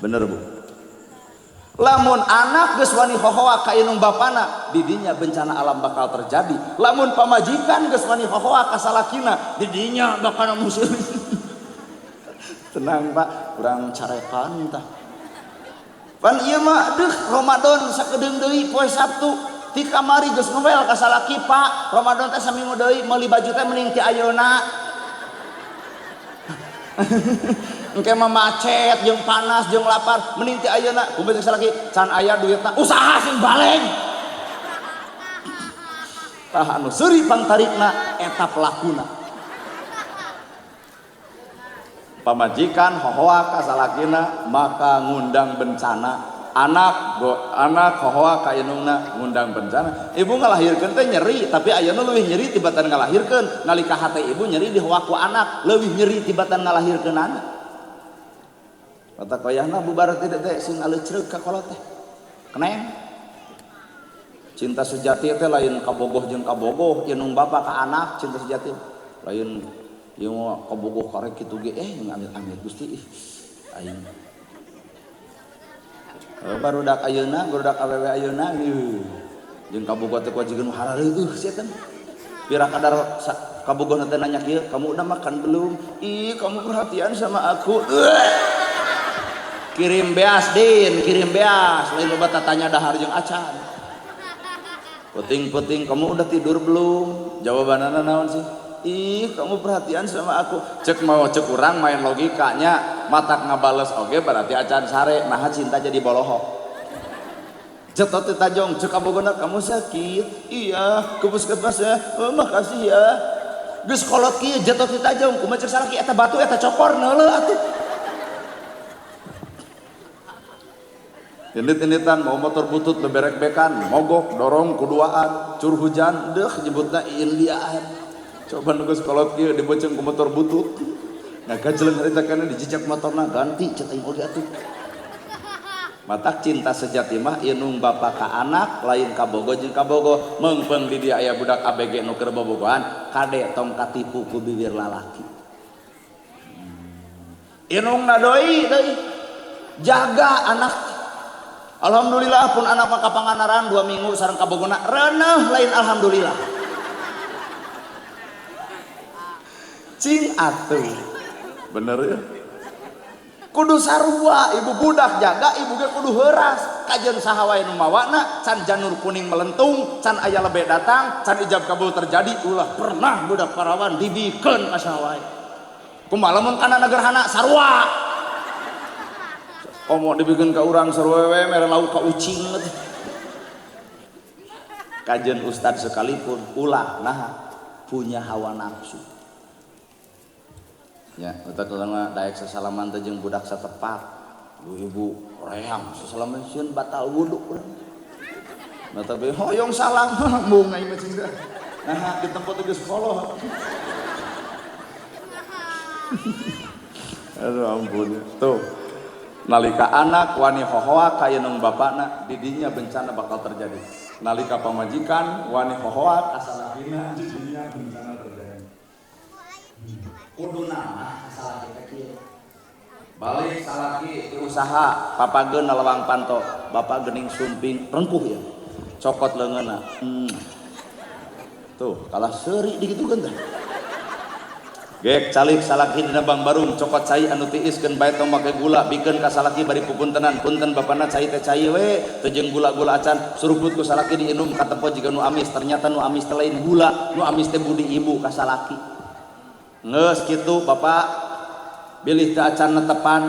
Bener Bu. Lamun anak geus wani hohoa ka indung bapana didinya bencana alam bakal terjadi. Lamun pamajikan geus wani hohoa ka salakina didinya bakal musibah. Tenang Pak, urang carekan tah. Pan ieu mah deuh Ramadan sakedeung deui poe Sabtu ti kamari geus ngewel ka salaki Pak. Ramadan teh saminggu deui meuli baju teh mending ti ayeuna. Engke mah macet jeung panas jeung lapar mending ti ayeuna kumpul jeung salaki can aya duitna usaha sing baleng. Tah anu seuri pangtarikna eta pelakuna. Pamajikan hohoa ka salakina maka ngundang bencana. Anak hohoa ka indungna ngundang bencana. Ibu ngalahirkeun teh nyeri tapi ayeuna leuwih nyeri tibatan ngalahirkeun. Nalika hate ibu nyeri dihoa ku anak leuwih nyeri tibatan ngalahirkeun anak. Kata koyahna bubar teh sing aleucreug ka kolot teh. Keneng. Cinta sejati teh lain kabogoh jeung kabogoh, indung bapa ka anak cinta sejati. Lain ieu mah kabogoh karek kitu ge amit-amit Gusti aing. Barudak ayeuna, barudak awewe ayeuna jeung kabogoh teh kuajigeun harareuh setan. Pira kadar kabogoh teh nanya kieu, "Kamu udah makan belum?" "Ih, kamu perhatian sama aku." Kirim beas din, kirim beas lain loba tanya dahar jeung acan. Puting-puting, "Kamu udah tidur belum?" Jawabanana naon sih? "Ih, kamu perhatian sama aku." Cek mau cek urang main logikanya matak ngabales oge berarti acan sare nah cinta jadi bolohok. Cetot tajong cek abogona kamu sakit. "Iya, ke puskesmas ya." "Oh, makasih ya." Geus kolot kieu cetot tajong kumaha cek salaki eta batu eta cokor neuleuh atuh. Indit-inditan mau motor butut beberek-bekan mogok dorong kuduaan cur hujan deuh nyebutna iindiaan. Coba nunggu kolot kieu diboceng ku motor butut. Nah gajeleng harita kana dijejak motorna ganti cek aing oge atuh. Matak cinta sejati mah indung bapa ka anak lain kabogoh jeung kabogoh. Meungpeung di dieu aya budak ABG nu keur bobogohan kade tong katipu ku bibir lalaki. Indungna deui jaga anak. Alhamdulillah pun anak mah kapanganaran 2 minggu sareng kabogona reuneuh lain alhamdulillah. Cing atuh. Bener ya? Kudu sarua ibu budak jaga ibu ge kudu heuras. Kajeun saha wae nu mawana can janur kuning melentung, can aya lebe datang, can ijab kabul terjadi ulah pernah budak parawan dibikeun ka saha wae. Kumaha lamun kana negerhana sarua. Komo dibikin ka urang sarwewe mere lauk ka ucing. Kajeun ustad sekalipun ulah nah punya hawa nafsu. Ya, eta kelana daek sasalaman teh jeung budak satepak. Ibu reang sasalaman sieun batal wudu urang. Nah tapi hoyong salam mung ngai macing dah. Nah di tempat geus koloh. Aduh ampun. Tuh. Nalika anak wani hohoa ka indung bapana didinya bencana bakal terjadi. Nalika pamajikan wani hohoa ka salakina didinya bencana terjadi. Kuduna mah salaki teh kieu. Balik salaki di usaha papageun lawang panto, bapak geuning sumping rengkuh ya. Cokot leungeunna. Tuh, kalah seuri digitukeun teh. Gek calik salaki dina Bang Barung cokot cai anu tiiskeun bae tong make gula bikeun ka salaki bari pupuntenan punten bapana cai teh cai we teu jeung gula-gula acan suruput ku salaki diinum katempo jiga nu amis ternyata nu amis teh lain gula nu amis teh budi ibu ka salaki geus kitu bapak bilih teu acan netepan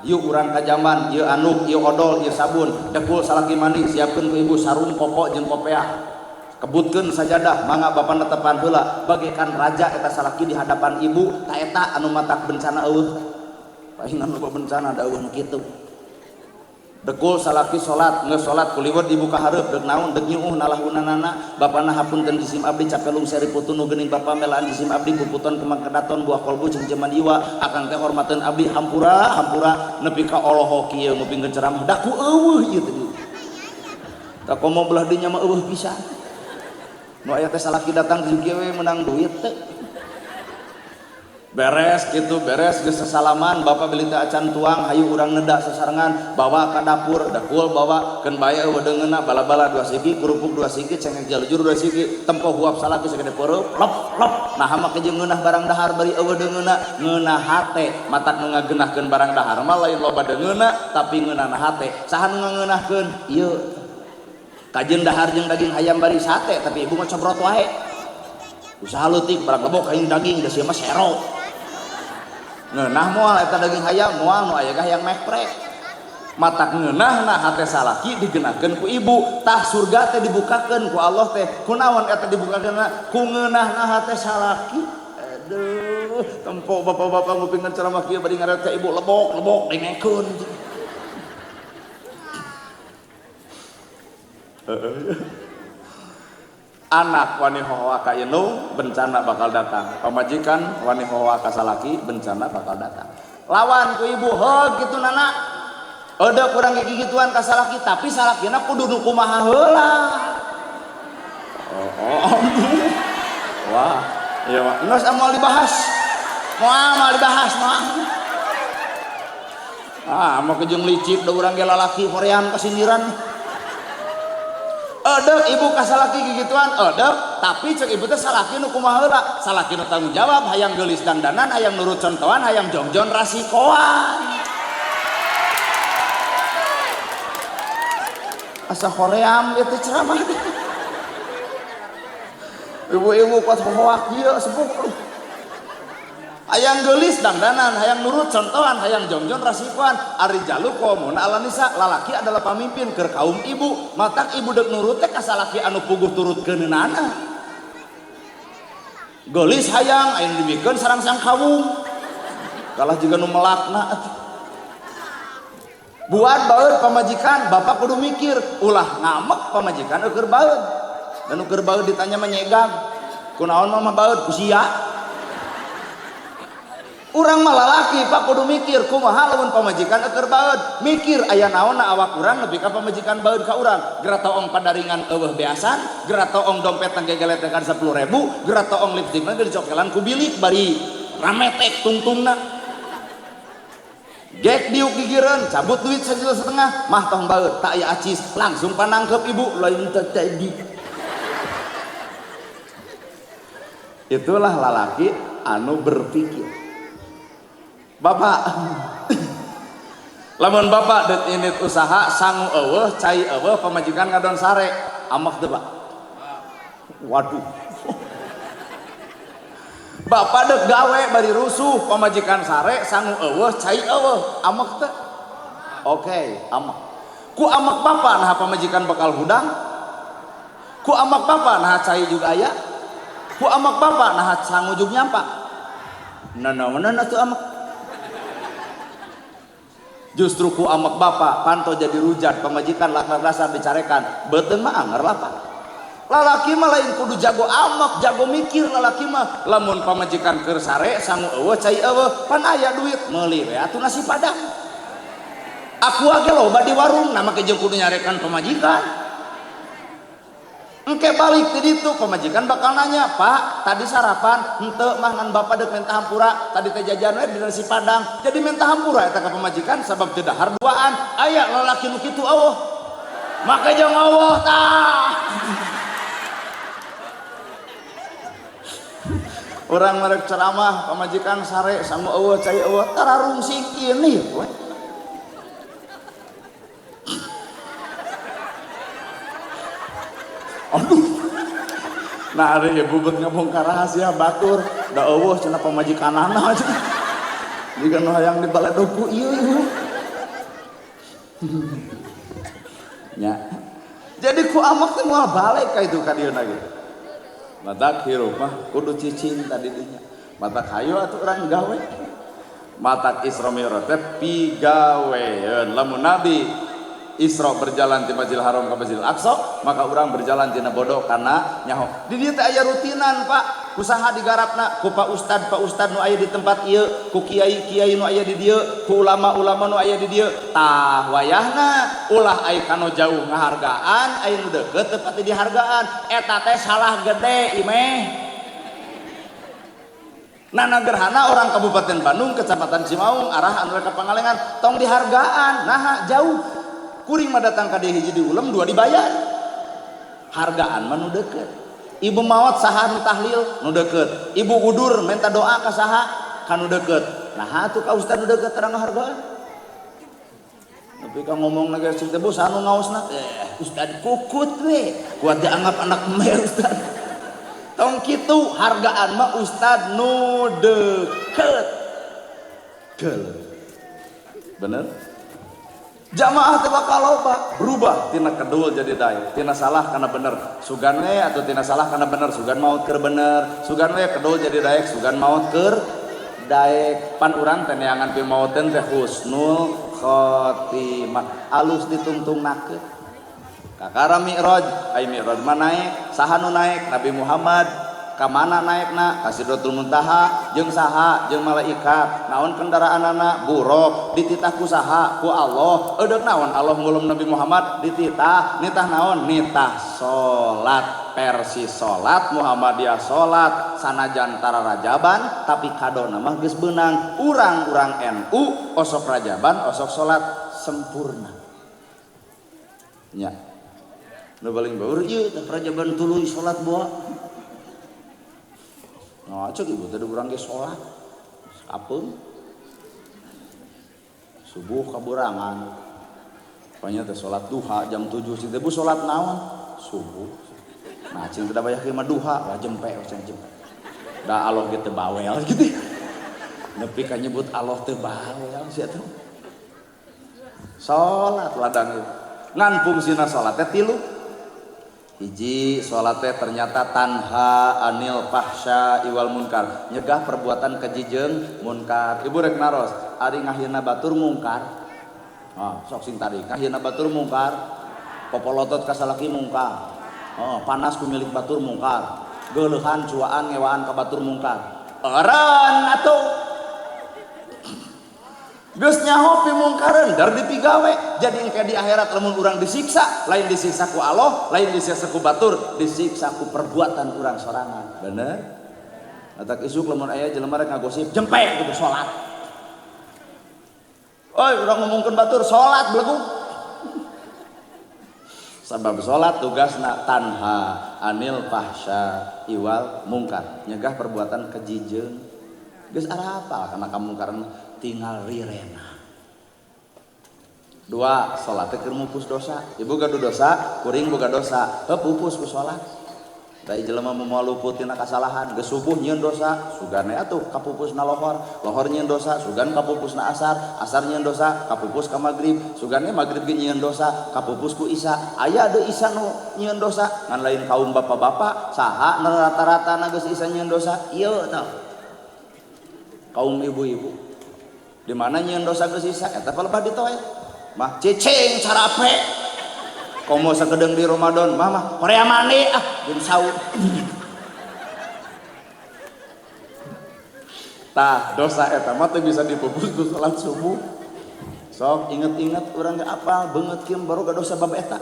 yuk urang ka jamban ieu anuk ieu odol ieu sabun dekul salaki mandi siapkeun ku ibu sarung koko jeung kopeah kebutkeun sajadah mangga bapa netepan heula bagaikan raja eta salaki di hadapan ibu ta eta anu matak bencana eueuh paling anu bencana da eueuh kitu dekul salaki salat geus salat kuliwet ibu ka hareup deuk naon deuk nyuuh nalahunanana bapana hapunten jisim abdi capelung seri putu nu geuning bapa melaan jisim abdi puputon kemang kedaton buah kolbu jeung jeman iwa akang teh hormateun abdi hampura hampura nepi ka oloho kieu ngupingkeun ceramah da ku eueuh ieu teh tak komo belah dinya mah eueuh pisan nu aya teh salaki datang jeung kieu we menang duit teh beres gitu beres geus sasalaman bapak beli teh acan tuang hayu urang neda sasarengan bawa ka dapur dakul bawa keun bae eueuh deungeunna bala-bala 2 sigi kerupuk 2 sigi cengek jalujur 2 sigi tempo huap salaki sagede peureuk lop lop nah mah kejeung ngeunah barang dahar bari eueuh deungeunna ngeunah hate matak nu ngageunahkeun barang dahar mah lain loba deungeunna tapi ngeunahna hate saha nu ngageunahkeun ieu kajeun dahar jeung daging hayam bari sate tapi ibu mah cobrot wae usaha leutik barang gebok kain daging da sia mah sero ngeunah moal eta daging hayam moal nu aya hayang mekrek matak ngeunahna hate salaki digeunahkeun ku ibu tah surga teh dibukakeun ku Allah teh kunaon eta dibukakeunna ku ngeunahna hate salaki aduh tempo bapak-bapak ngupingkeun ceramah kieu bari ngaret ka ibu lebok dengekeun anak wani hohoa ka indung bencana bakal datang pamajikan wani hohoa ka salaki bencana bakal datang lawan ku ibu heuh kitu nana eudeuk urang gigituan ka salaki tapi salakina kudu nu kumaha heula wah ieu mah geus moal dibahas mah kejeung licik da urang ge lalaki hoream kasindiran eudeuh ibu ka salaki gigituan eudeuh tapi cek ibu teh salaki nu kumaha heula salaki nu tanggung jawab hayang geulis dandanan hayang nurut contohan hayang jongjon rasikoan asa hoream ieu teh ceramah ibu-ibu kuat hoak ieu sepuh hayang geulis dandanan hayang nurut contohan hayang jongjon rasikoan ari jaluk qaumun ala nisa lalaki adalah pamimpin keur kaum ibu matak ibu deuk nurut teh ka salaki anu puguh turutkeunana geulis hayang aya dibikeun sareng-sareng kawung kalah juga nu melakna buat baeud pamajikan bapak kudu mikir ulah ngamek pamajikan keur baeud dan keur baeud ditanya menyegang kunaon mah baeud ku sia urang mah lalaki pak kudu mikir kumaha lamun pamajikan keur baeud mikir aya naonna awak urang nepi ka pamajikan baeud ka urang geura toong padaringan eueuh beasan geura toong dompet tanggegeletekan 10.000 geura toong lipstikna dicokelan ku bilik bari rametek tungtungna gek diuk gigireun cabut duit 1,5 juta mah tong baeud tak aya acis langsung panangkep ibu lain teh tadi itulah lalaki anu berpikir bapak lamun bapak deut unit usaha sangu eueuh cai eueuh pamajikan ngadon sare amek teu Pak waduh bapak deuk gawe bari rusuh pamajikan sare sangu eueuh cai eueuh amek teu oke amek ku amek bapak nah pamajikan bakal hudang ku amek bapak nah cai juga aya ku amek bapak nah sangu jug nyampak nanaonan atuh amek justru ku amek bapak panto jadi rujat pamajikan lakar dasar dicarekan beuteun mah anger lah Pak lalaki mah lain kudu jago amek jago mikir lalaki mah lamun pamajikan keur sare sangu eueuh cai eueuh pan aya duit meuli we atuh nasi padang aku age loba di warung nama ke jeung kudu nyarekan pamajikan engke balik ti ditu pamajikan bakal nanya Pak tadi sarapan henteu mah ngan bapak deuk minta hampura tadi teh jajan we di nasi padang jadi minta hampura eta ka pamajikan sabab teu dahar duaan aya lalaki nu kitu eueuh make jeung eueuh tah Orang merek ceramah pamajikan sare sama eueuh cai eueuh tararung sikin nih we. Aduh. Nah ari bubut ngabongkar rahasia batur da eueuh cenah pamajikanana aja. Jika nu hayang dibaledoku ieu ieu. Nya. Jadi ku amak teh moal balik ka itu ka dieuna gitu. Matak hirup mah kudu cicing tadi dinya. Matak hayu atuh urang gawe. Matak Isra Mi'raj teh pigaweun. Lamun Nabi Isra berjalan di Masjidil Haram ke Masjidil Aqsa, maka urang berjalan tina bodoh karena nyaho. Di dieu teh aya rutinan, Pak. Usaha digarapna ku Pak Ustad nu aya di tempat ieu, ku kiai nu aya di dieu, ku ulama nu aya di dieu. Tah wayahna ulah aya kanu jauh ngahargaan, aya nu deukeut teu pati dihargaan. Eta teh salah gede imeh. Nana gerhana orang Kabupaten Bandung, Kecamatan Cimaung, arah anu ka Pangalengan, tong dihargaan. Nah jauh. Kuring mah datang ka dieu hiji diulem, dua dibayar. Hargaan mah nu deukeut. Ibu maot saha nu tahlil nu deukeut. Ibu udur minta doa ka saha ka nu deukeut. Nah atuh ka ustad nu deukeut terang hargaan. Tapi ka ngomong na geus teh bos anu ngaosna ustad kukut we. Kuat dianggap anak emeh ustad. Tong kitu hargaan mah ustad nu deukeut. Bener? Jamaah teh bakal loba berubah tina kedul jadi daek, tina salah kana bener sugan we atau tina salah kana bener sugan maot keur bener, sugan we kedul jadi daek sugan maot keur daek. Pan urang teh neangan pi maoteun teh husnul khotimah alus ditungtungnakeun. Kakara Mi'raj, ai Mi'raj mah naek, saha nu naek? Nabi Muhammad. Ka mana naekna? Ka Sidratul Muntaha jeung saha? Jeung malaikat. Naon kendaraanana? Buruk. Dititah ku saha? Ku Allah. Eudeuh naon Allah ngulum Nabi Muhammad dititah? Nitah naon? Nitah salat. Persis salat Muhammadiyah salat sanajan tara rajaban tapi kadona mah geus beunang. Urang-urang NU osok rajaban osok salat sempurna. Nya. Nu paling baur ieu teh rajaban tuluy salat boa. Nah, cek ibu tadi urang ge salat. Sapeung. Subuh kaburangan. Pokoknya teh salat duha jam 7 si teh bu salat naon? Subuh. Nah, cing teh da bayah ke mah duha, lah jempe cenah jempe. Da Allah ge teu bawel gitu. Nepi ka nyebut Allah teu bawel sia teh. Salat ladang ieu. Ngan fungsina salat teh 3. Hiji salat teh ternyata tanha anil fahsya iwal munkar, nyegah perbuatan keji jeung munkar. Ibu rek naros ari ngahina batur mungkar. Sok sing tadi ngahina batur mungkar, popolotot ka salaki mungkar. Panas ku milik batur mungkar, geuleuhan cuaan ngewaan ka batur mungkar. Eureun atuh geus nyaho pimungkareun dar dipigawe. Jadi engke di akhirat lamun urang disiksa, lain disiksa ku Allah, lain disiksa ku batur, disiksa ku perbuatan urang sorangan. Bener? Atak isuk lamun aya jelema rek ngagosip, jempe kudu salat. Oi, urang ngomongkeun batur salat blegug. Sabab salat tugasna tanha anil fahsya iwal mungkar, nyegah perbuatan keji jeung geus arapal kana kamungkaran tinggal rirena. 2 salat teh keur mupus dosa. Ibu gaduh dosa, kuring boga dosa, pupus ku salat. Da jelema moal luput tina kasalahan, geus subuh nyieun dosa, sugan atuh kapupusna lohor, lohor nyieun dosa, sugan kapupusna asar, asar nyieun dosa, kapupus ka magrib, sugan magrib ge nyieun dosa, kapupus ku isya. Aya deui isya nu nyieun dosa, ngan lain kaum bapak-bapak, saha rata-rata geus isya nyieun dosa? Ieu tah. Kaum ibu-ibu di mana nyeun dosa geus isya eta palebah ditoe mah cicing carape komo sakedeung di Ramadan mah Korea mani jeung saur tah dosa eta mah teh bisa dipupus ku salat subuh. Sok inget-inget urang ge apal beungeut kieu baru dosa bab eta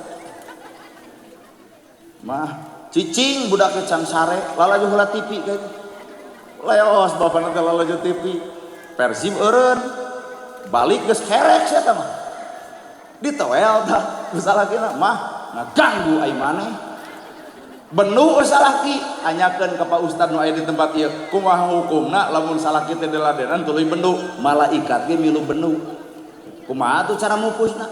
mah cicing budak can sare lalaju heula TV kayak leos bapana teh lalaju TV Persib eureun balik geus herek sia tah mah ditoel tah geus salakina mah ngaganggu ai maneh benu salaki tanyakeun ka Pak Ustad nu aya di tempat ieu kumaha hukumna lamun salaki teh deladenan tuluy benu malaikat ge milu benu kumaha tuh cara mupusna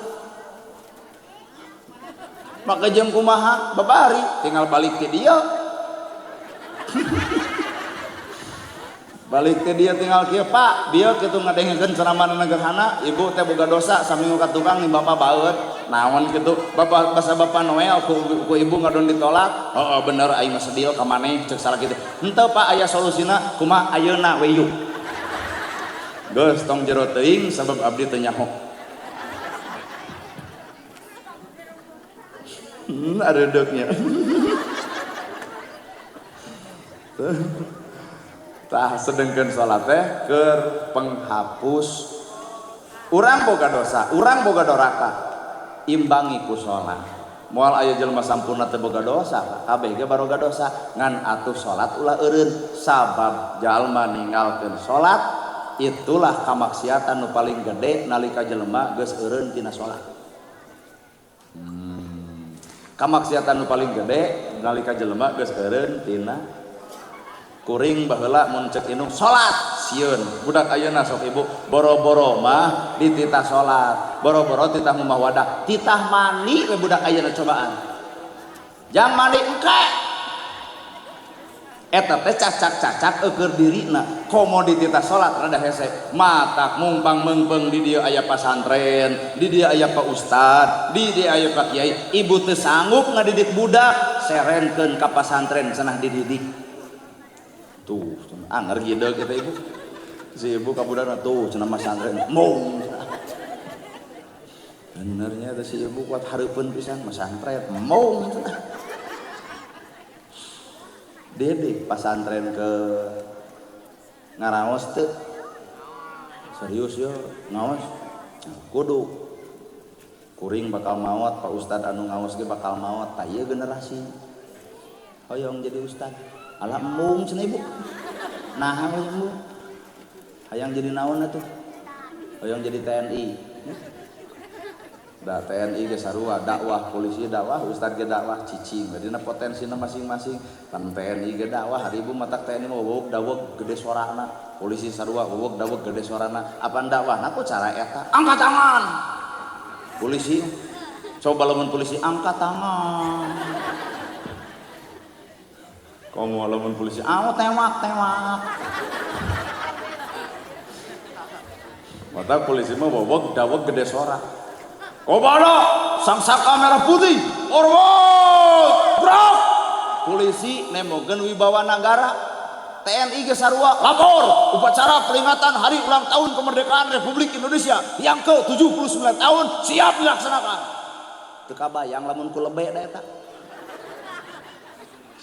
maka jeung kumaha babari tinggal balik ke dia balik ke dia tinggal kieu Pak dia kitu ngadengekeun ceramah negahana ibu teh boga dosa sami ka tukang nih bapak baeut naon kitu bapak basa bapak Noel ku ibu ngadon ditolak heeh bener aing mah sedih ka maneh ceuk salah kitu henteu Pak aya solusina kumaha ayeuna we yuk geus tong jero teuing sabab abdi teu nyaho areudegnya tah sedengkeun salat teh keur penghapus urang boga dosa urang boga doraka imbangi ku salat moal aya jelema sampurna teu boga dosa kabeh ge baroga dosa ngan atuh salat ulah eureun sabab jalma ninggalkeun salat itulah kamaksiatan nu paling gede nalika jelema geus eureun tina salat kamaksiatan nu paling gede nalika jelema geus eureun tina kuring baheula mun cek indung salat sieun budak ayeuna sok ibu boro-boro mah dititah salat boro-boro titah mumah wadah titah mani we budak ayeuna cobaan jang mani engke eta teh cacak-cacak eukeur dirina komo dititah salat rada hese matak mumpang meungpeung di dieu aya pasantren di dieu aya Pak Ustad di dieu aya Pak Kiai ibu teu sanggup ngadidik budak serenkeun ka pasantren cenah dididik tuh anger gidel kita ibu si ibu kabudana tuh cenah masantren mung benernya ada si ibu kuat hareupeun pisan masantren mung dede pasantren ke ngaraos teu serius yo ngaos kudu kuring bakal maot Pak Ustad anu ngaos ge bakal maot tah ieu generasi hoyong jadi ustad alah embung cenah ibu nah embung hayang jadi naon atuh hayang jadi TNI da TNI ge sarua dakwah polisi dakwah ustad ge dakwah cicing dina potensina masing-masing pan TNI ge dakwah hari ibu matak TNI mah weweg daweg gede suarana polisi sarua weweg daweg gede suarana apaan dakwahna ku cara eta angkat tangan polisi coba lamun polisi angkat tangan komo lamun polisi tewak mata polisi mah bobok daweg gede sorak kobana sangsaka merah putih orwot brak polisi nemogeun wibawa negara TNI ge sarua lapor upacara peringatan hari ulang tahun kemerdekaan Republik Indonesia yang ke-79 tahun siap dilaksanakan teu kabayang lamun ku lebe da eta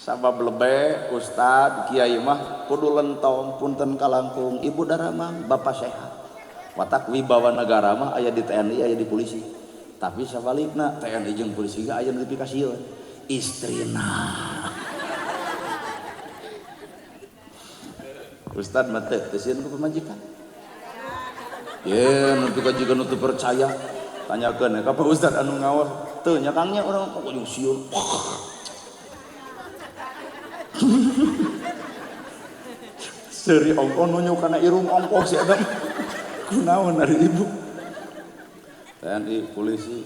sabab lebe ustad kiai mah kudu lentong punten kalangkung ibu daramang bapak sehat watak wibawa negara mah aya di TNI aya di polisi tapi sabalikna TNI jeung polisi ge aya nu dipikasieun istrina ustad mah teu sieun ku pamajikan ye nu kajikan nu teu percaya tanyakeun ka Pak Ustad anu ngaos teu nya kangnya urang kok jeung sieun seri ongko nunjuk karena irung ongko si Adam kunaon dari ibu TNI polisi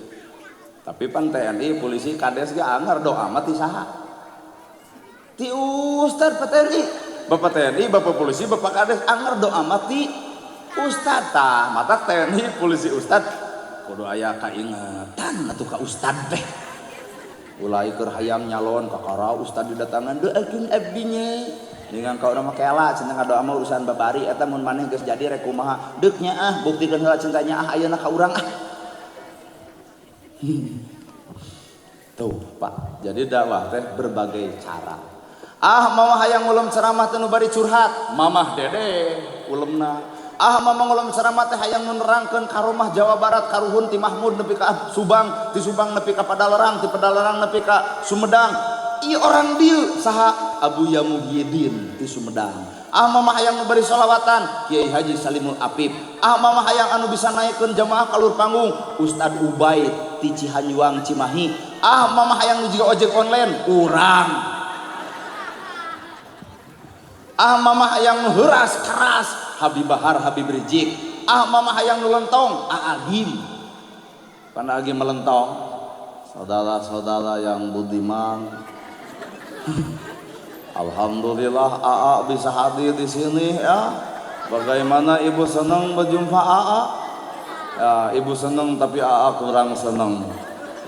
tapi pan TNI polisi kades ge anggar doa mati saha ti ustad TNI bapak TNI bapak polisi bapak kades anggar doa mati ustad tah mata TNI polisi ustad kudu aya kaingatan atuh ka ustad teh ulai keur hayang nyalon kakara ustad didatangan doakeun abdinya dengan kau nama kela cenah ngadoa mah urusan babari eta mun maneh geus jadi rek kumaha deuk nya buktikeun heula cintanya ayeuna ka urang tuh Pak jadi dakwah teh berbagai cara mau hayang ngulum ceramah teh nu bari curhat mamah dede ulemna mamah ngulum ceramah teh hayang nerangkeun karomah Jawa Barat karuhun ti Mahmud nepi ka Subang ti Subang nepi ka Padalarang ti Padalarang nepi ka Sumedang ieu orang dieu saha Abu Yamuhyiddin ti Sumedang mamah hayang bari sholawatan Kiai Haji Salimul Apip mamah hayang anu bisa naikkeun jamaah ka lur panggung Ustad Ubaid ti Cihanyuang Cimahi mamah hayang nu jiga ojek online urang Ah mama hayang nu heuras keras Habib Bahar Habib Rizik. Ah mama hayang nu lentong Agim. Karena Agim melentong. Saudara-saudara yang budiman. Alhamdulillah AA bisa hadir di sini ya. Bagaimana ibu senang berjumpa AA? Ya, ibu senang tapi AA kurang senang.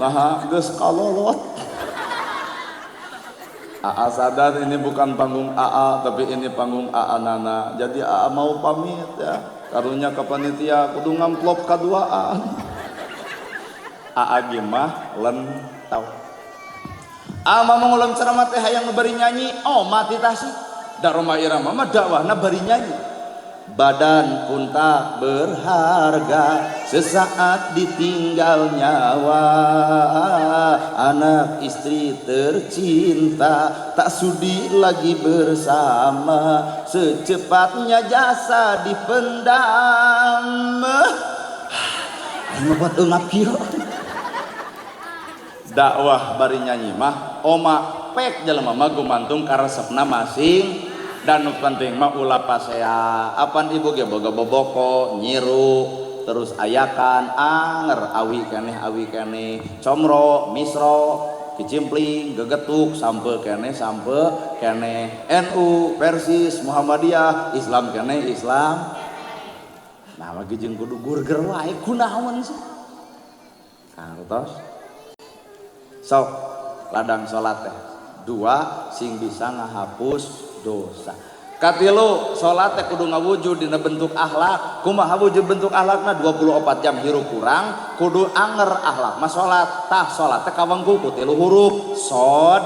Nah, geus kalolot. AA sadar ini bukan panggung AA tapi ini panggung AA Nana. Jadi AA mau pamit ya. Karunya ke panitia kudu ngamplop kaduaan. AA gimah lentau. AA mah ngulang ceramah teh hayang bari nyanyi. Oh mati tasih. Da Roma Irama mah dakwahna bari nyanyi. Badan pun tak berharga sesaat ditinggal nyawa, anak istri tercinta tak sudi lagi bersama, secepatnya jasa dipendam. Ayo buat engap kieu. Dakwah bari nyanyi mah oma pek jelema mah gumantung karesepna masing. Dan nu penting mah ulah pasea apan ibu ge boga boboko nyiru terus ayakan anger awi keneh comro misro kicimpling gegetuk sampe keneh NU Persis Muhammadiyah Islam keneh Islam. Nah lagi jeung kudu gurger wae kunaon sih kantos sok ladang salat teh dua sing bisa ngahapus dosa. Katilu salat teh kudu ngawujud dina bentuk akhlak. Kumaha wujud bentuk akhlakna 24 jam hirup kurang kudu anger akhlak mah salat. Tah salat teh kawengku ku 3 huruf sod,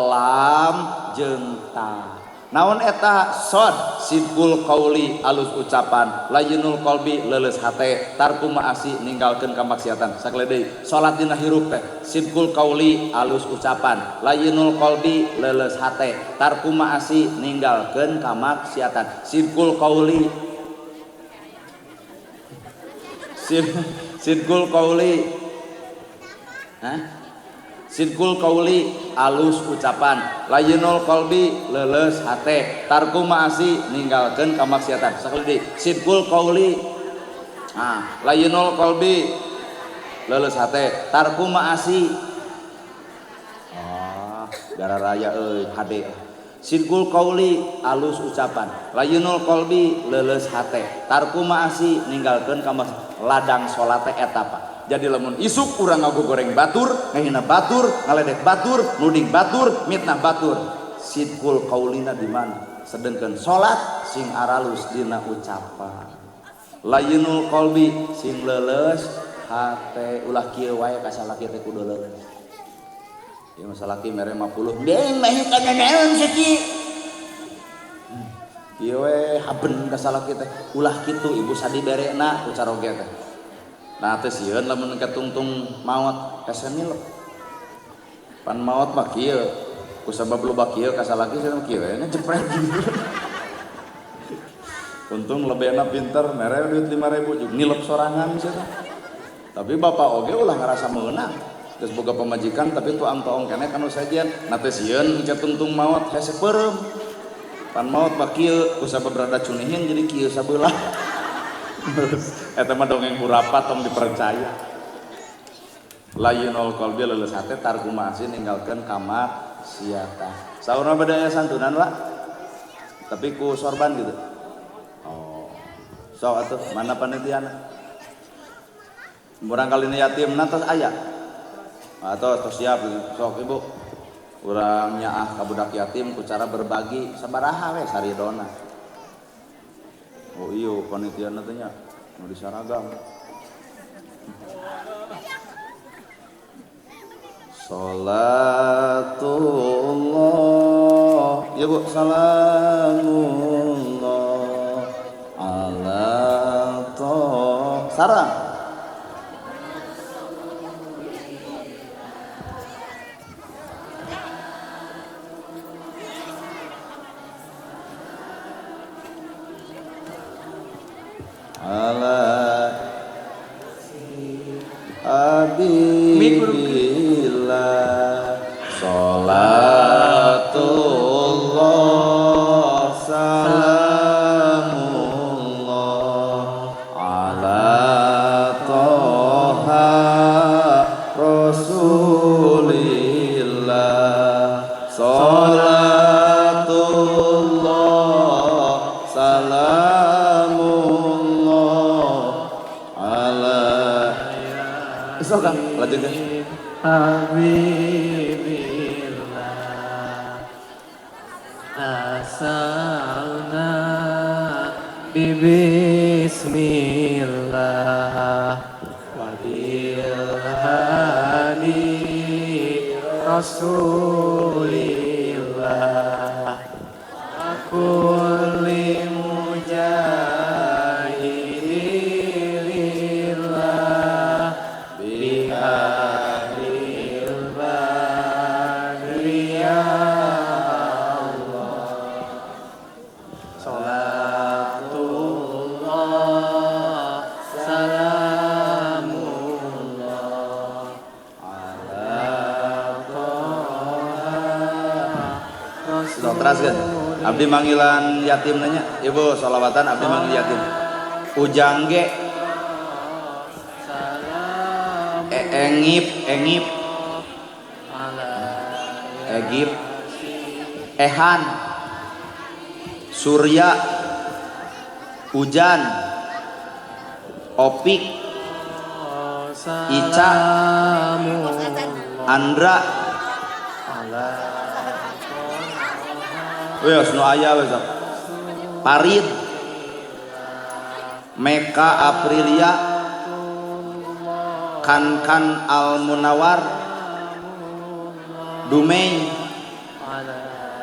lam, jeung ta. Naon eta sod? Sidqul qauli alus ucapan, layyinul qalbi leuleus hate, tarku ma'asi ninggalkeun kamaksiatan. Sakali deui salat dina hirup teh sidqul qauli alus ucapan, layyinul qalbi leuleus hate, tarku ma'asi ninggalkeun kamaksiatan. Sidqul qauli sidqul qauli sidqul qauli alus ucapan, layyinul qalbi leuleus hate, tarku ma'asi ninggalkeun kamaksiatan. Sakali deui sidqul qauli layyinul qalbi leuleus hate, tarku ma'asi gara raya euy hade. Sidqul qauli alus ucapan, layyinul qalbi leuleus hate, tarku ma'asi ninggalkeun kamaksiatan. Ladang salat teh eta pa. Jadi lamun isuk urang ngagogoreng batur, ngahina batur, ngaledek batur, nuding batur, mitnah batur. Sidqul qaulina di mana? Sedengkeun salat sing aralus dina ucapan. Layyinul qalbi sing leuleus hate. Ulah kieu wae ka salaki teh kudu leuleus. Ieu masalah ki mere 50. Deng mah kana naon saki? Ieu we haben ka salaki teh. Ulah kitu ibu sadiberena ku caroge teh. Nah teh sieun lamun katungtung maot hese milep. Pan maot mah kieu. Ku sabab loba kieu ka salaki cenah kieu we jepret gitu. Untung lebena pinter mere duit 5.000 jug nilep sorangan cenah. Tapi bapak oge ulah ngarasa meunang. Geus boga pamajikan tapi tuang toong keneh kanu sajian. Nah teh sieun katungtung maot hese peureum. Pan maot mah kieu ku sabab rada cunihin jadi kieu sabeula. Eta mah dongeng murapat tong dipercaya. Layyinul qalbi leuleus hate, tarku ma'asi ninggalkeun kamaksiatan. Saurna bade aya santunan wa? Tapi ku sorban gitu. Oh. Sok atuh mana panitiana? Barangkali yatimna tos aya. Atau siap sok ibu. Urang nyaah ka budak yatim ku cara berbagi sabaraha we saridona. Oh iyo panitia nantinya mau disaragam. Salatullah ya bu salamullah ala toh sarang. Ala habibillah salatullah salamullah ala Isok Kang, lanjutkan. Habibillah asalna bismillah wa bilhadi rasulillah kulli mujahidillah bihabil badri ya Allah salatullah salamullah ala toha So, teraskan. Abdi manggilan yatim nanya, ibu solawatan abdi manggil yatim. Ujang ge, engip, egip, ehan, surya, hujan, opik, ica, andra. Wes nu aya wes. Parid, Meka Aprilia, Kan Al Munawar, Dumei,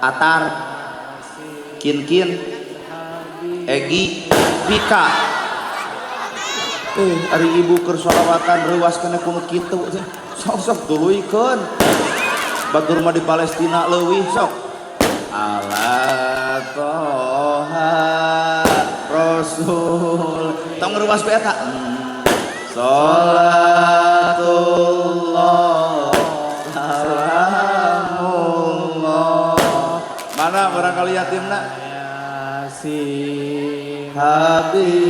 Atar, Kin, Egi, Pika. Ari ibu keur sholawatan reuas kana kunut kitu. Sok tuluikeun. Batur mah di Palestina leuwih sok. Ala toha rasul tong ngeuwas bae eta salatullah salamullah mana barangkali yatimna yasin habibillah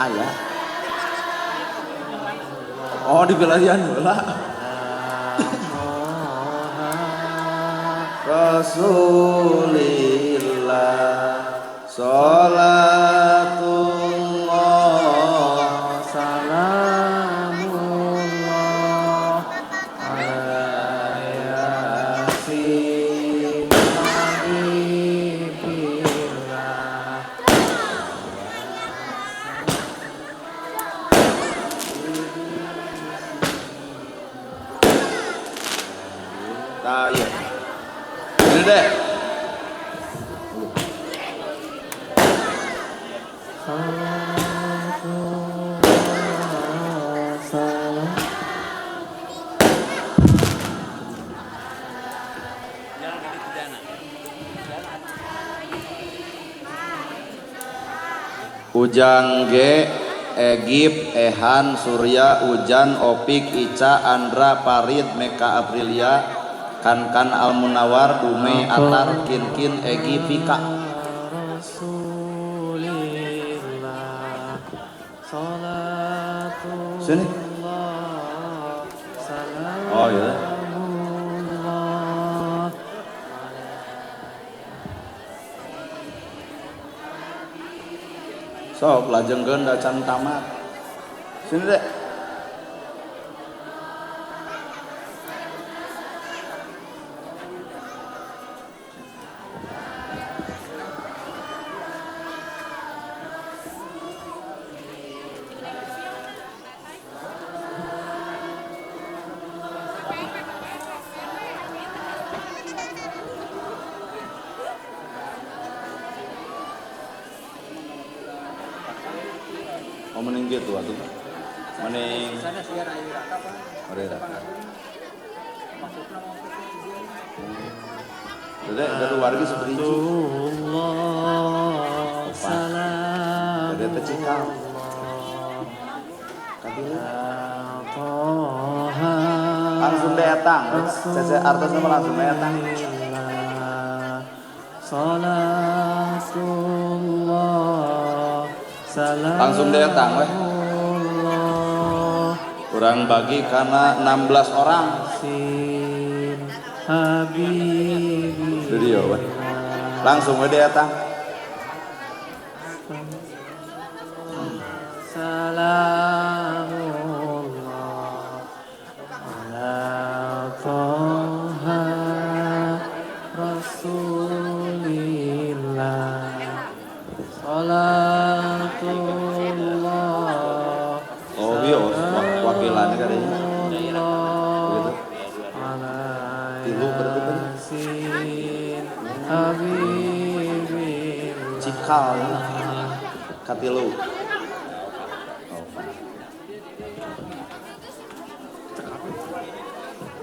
ayah oh di belayan bola Rasulillah salatullah salamullah ala yasin habibillah nah iya ini deh Ujang G, Egip, Ehan, Surya, Ujan, Opik, Ica, Andra, Parid, Meka Aprilia, Kan Al Munawar, Dumei, Atar, Kin, Egi, Pika. Sini. Oh iya. Sok lajengkeun da can tamat. Sini deh. Oh mending gitu atuh. Mending sana sia ra ieu raka apa? Ore raka. Dede ada warga seperti itu. Salam. Dede teh cikal. Langsung datang. Cece artos nama langsung datang. Salatullah. Langsung datang weh. Urang bagi karena 16 orang. Sin Habibi. Jadi ya, langsung we deh eta. Salamullah ala Toha Rasulillah. Salatullah. Oh bios wakilannya kadenya. Begitu. Tilu berarti kan? Sin Habibi. Cikal katilu.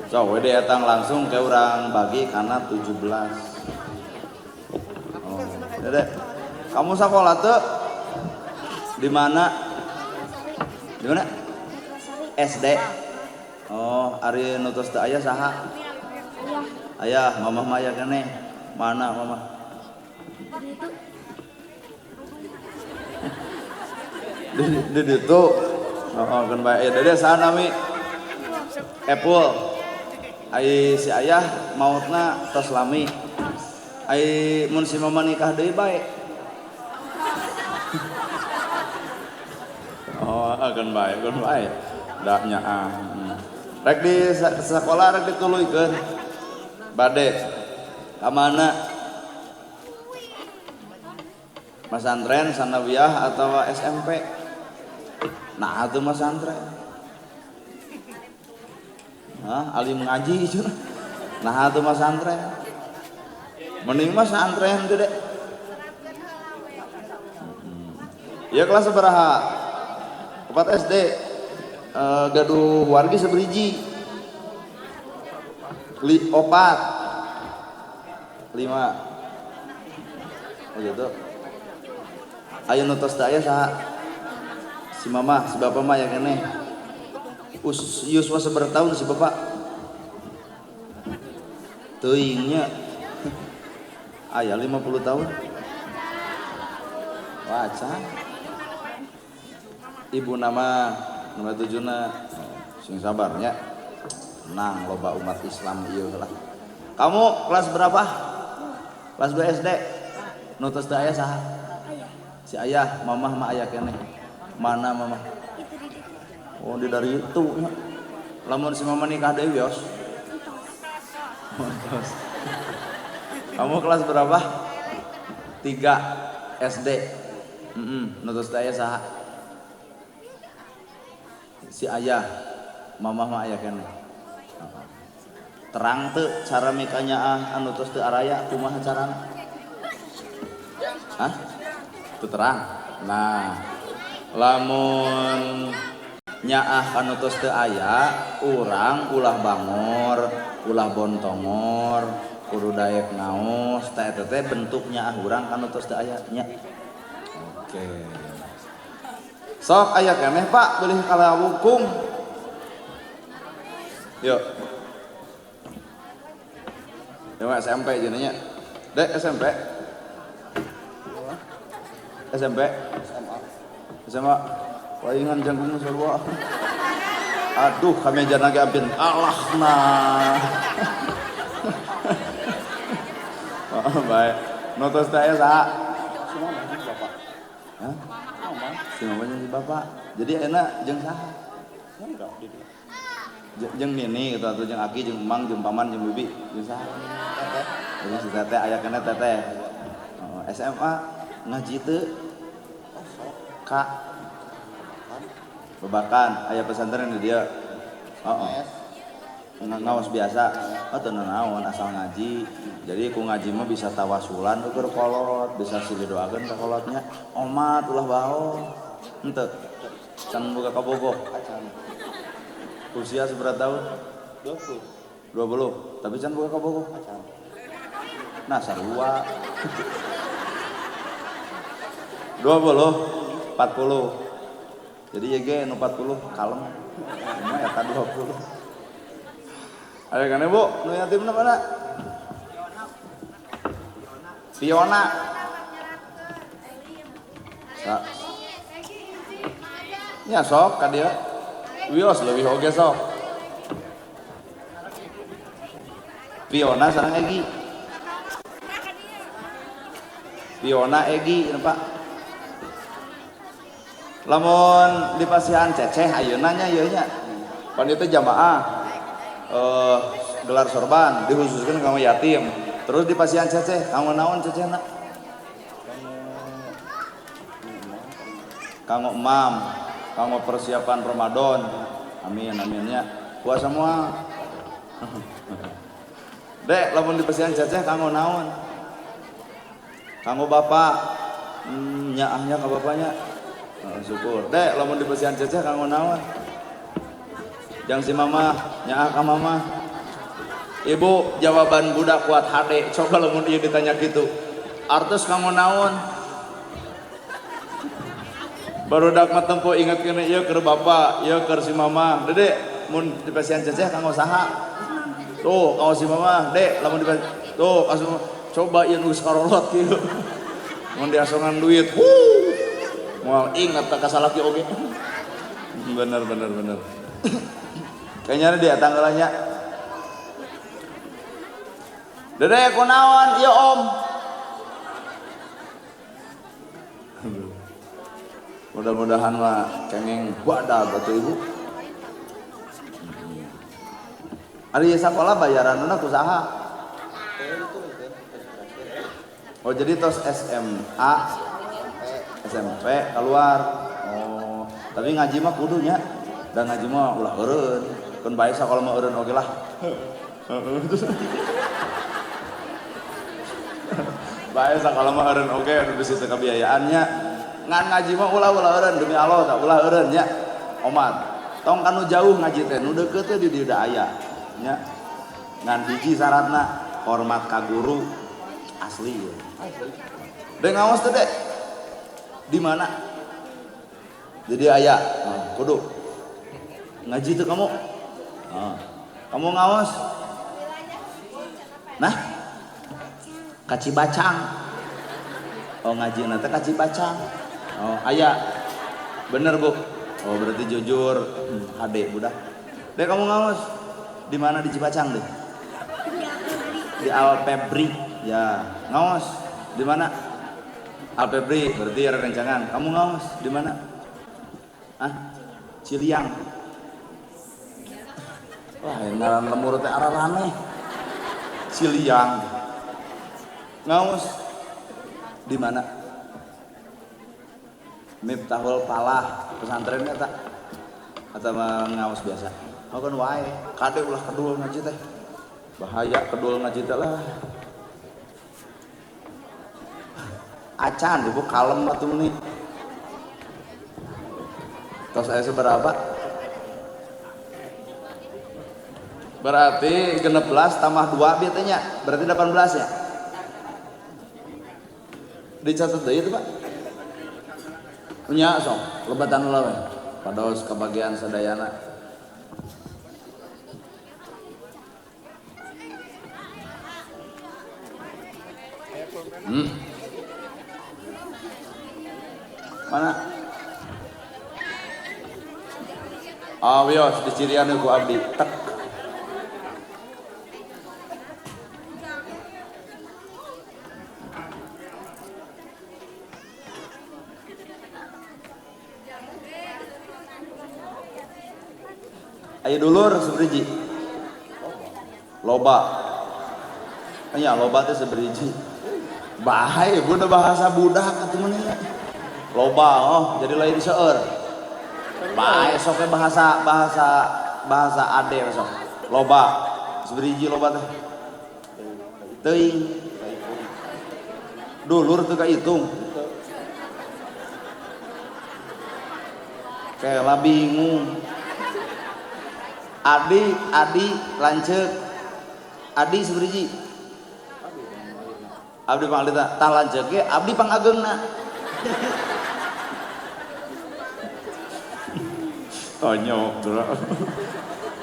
So, we datang langsung ke orang bagi karena 17. Oh, Dede, kamu sekolah tuh di mana? Di mana? SD. Oh, ari nutus teu aya saha? Ayah, mamah mah aya keneh. Mana mamah? Di ditu. Oh, kan bae. Dede saha nami? Apple. Ai si ayah mautna tos lami. Ai mun si mama nikah deui bae. Oh, akan bae, akan bae. Da nyaah. Rek di sekolah rek dituluykeun. Bade. Ka mana? Masantren, sanawiyah atau SMP? Nah, atuh masantren. Alim ngaji cuna. Nah itu mas santren. Mending mas santren tuh deh. Ya kelas seberaha? 4 SD. Gaduh wargi seberiji. 4 5 gitu. Ayo nutos daya saha? Si mama, si bapak mah ya keneh. Yuswa seberapa tahun si bapak? Teuingnya aya 50 tahun. Wacan. Ibu nama tujuna sing sabarnya. Nang loba umat Islam ieu lah. Kamu kelas berapa? Kelas 2 SD. Nutus teu aya saha? Si ayah, mamah mah aya keneh. Mana mamah? Oh di dari itu ya. Lamun si mama nikah deui wios. Kamu kelas berapa? 3 SD. Nutus teh aya saha? Si ayah, mamah mah aya keneh. Terang teu cara mikanya anu tos teu araya kumaha carana? Hah? Teu terang. Nah, lamun nyaah anu tos teu aya urang ulah bangor ulah bontongor kudu daek naos teh teh bentuk nyaah urang anu tos teu aya nya. Oke. Sok aya keneh Pak beulih kalawukung. Yuk. Dewa SMP jenanya. Dek SMP. SMP. SMA. Palingan jangkung sarua. Aduh, kami jangan lagi abin Allah nah. Oh, baik. Notos saya saha? Bapak. Hah? Si mamanya si bapak. Jadi enak jeung saha? Jeung nini gitu atau jeung aki, jeung emang, jeung paman, jeung bibi, jeung saha? Jadi si teteh aya keneh teteh. Oh, SMA ngaji teu? Kak Bebakan, ayah pesantren di dia. Ngawas biasa. Teu naon asal ngaji. Jadi ku ngaji mah bisa tawasulan keur kolot, bisa silih doakeun ka kolotnya. Omat ulah baho. Henteu. Can boga kabogoh. Usia seberapa tahun? 20. Tapi can boga kabogoh. Nah, sarua. 20, 40. Jadi YG 40 kalem. Cuma eta 20. Ada kan Bu? Nu yatimna mana? Fiona. Sa. Ya sok ka dia. Wios lebih oge sok. Fiona sareng Egi. Fiona Egi Pak. Lamun di pasihan Ceceh ayeuna nya ieu nya. Panitia jamaah gelar sorban dikhususkeun kanggo yatim. Terus di pasihan Ceceh kanggo naon Cecehna? Kanggo emam, kanggo persiapan Ramadan. Amin amin ya. Puasa semua. Dek, lamun di pasihan Ceceh kanggo naon? Kanggo bapak. Nyaahnya ka bapaknya. Syukur. Dek, lamun di pasihan Ceceh kanggo naon? Jang si mama, nyaah ka mama. Ibu, jawaban budak kuat hade. Coba lamun ieu ditanya gitu. Artos kanggo naon? Barudak mah tempo ingetkeun ieu keur bapak, ieu keur si mama. Dedek, mun di pasihan Ceceh kanggo saha? Tuh, kanggo si mama. Dek, lamun di tuh, asuh coba ieu nu karolot kieu. Mun diasongan duit. Moal inget ka salaki oge. Bener. Kayaknya dia tanggalannya. Dedek kunaon? Iya om. Mudah-mudahan mah kengeng badag atuh ibu. Ari sakola bayaranna kusaha? Oh jadi tos SMA, SMP keluar. Oh tapi ngaji mah kudunya. Dan ngaji mah ulah eureun. Kun bae sakola mah eureun oge lah. Bae sakola mah eureun oge anu geus teu kabiayaannya. Ngan ngaji mah ulah eureun demi Allah tah ulah eureun nya. Omat. Tong kanu jauh ngaji teh nu deukeut teh di dieu aya. Nya. Ngan hiji syaratna hormat ka guru asli ya. Dek ngawas teh dek. Di mana? Jadi aya. Kudu. Ngaji teh kamu. Kamu ngawas. Nah. Kaci bacang. Oh ngaji nanti kaci bacang. Oh aya. Bener bu. Oh berarti jujur. Ade budak. Dek kamu ngawas. Di mana di Cibacang deh? Di Alpebri. Ya ngawas. Di mana? Alpebri. Berarti ada rencangan. Kamu ngawas. Di mana? Ciliang. Wah, ngaran lemur teh ararane. Ciliang. Ngawas. Di mana? Miftahul Falah pesantrennya tak? Atau ngawas biasa? Oh kan wae. Kade ulah kedul ngaji teh. Bahaya kedul ngaji teh lah. Acan ibu kalem atuh nih. Tos aya seberapa? Berarti 16 tambah 2 bieu teh nya. Berarti 18 ya? Dicatat deui itu, Pak. Nya sok, lebatan heula we. Pados kebagian sadayana. Mana? Wios dicirian ku abdi. Tek. Ayo dulur seberiji. Loba. Nya loba teh seberiji. Bahaya buda bahasa budak atuh mah nya. Loba jadi lain seueur. Bae sok bahasa ade sok. Loba. Seberiji loba teh. Teuing. Dulur teu kahitung. Kayak lah bingung. Adi lanceuk. Adi seberiji. Abdi pangalita tah lanceuk ge abdi pangageungna. Tonyok tuh.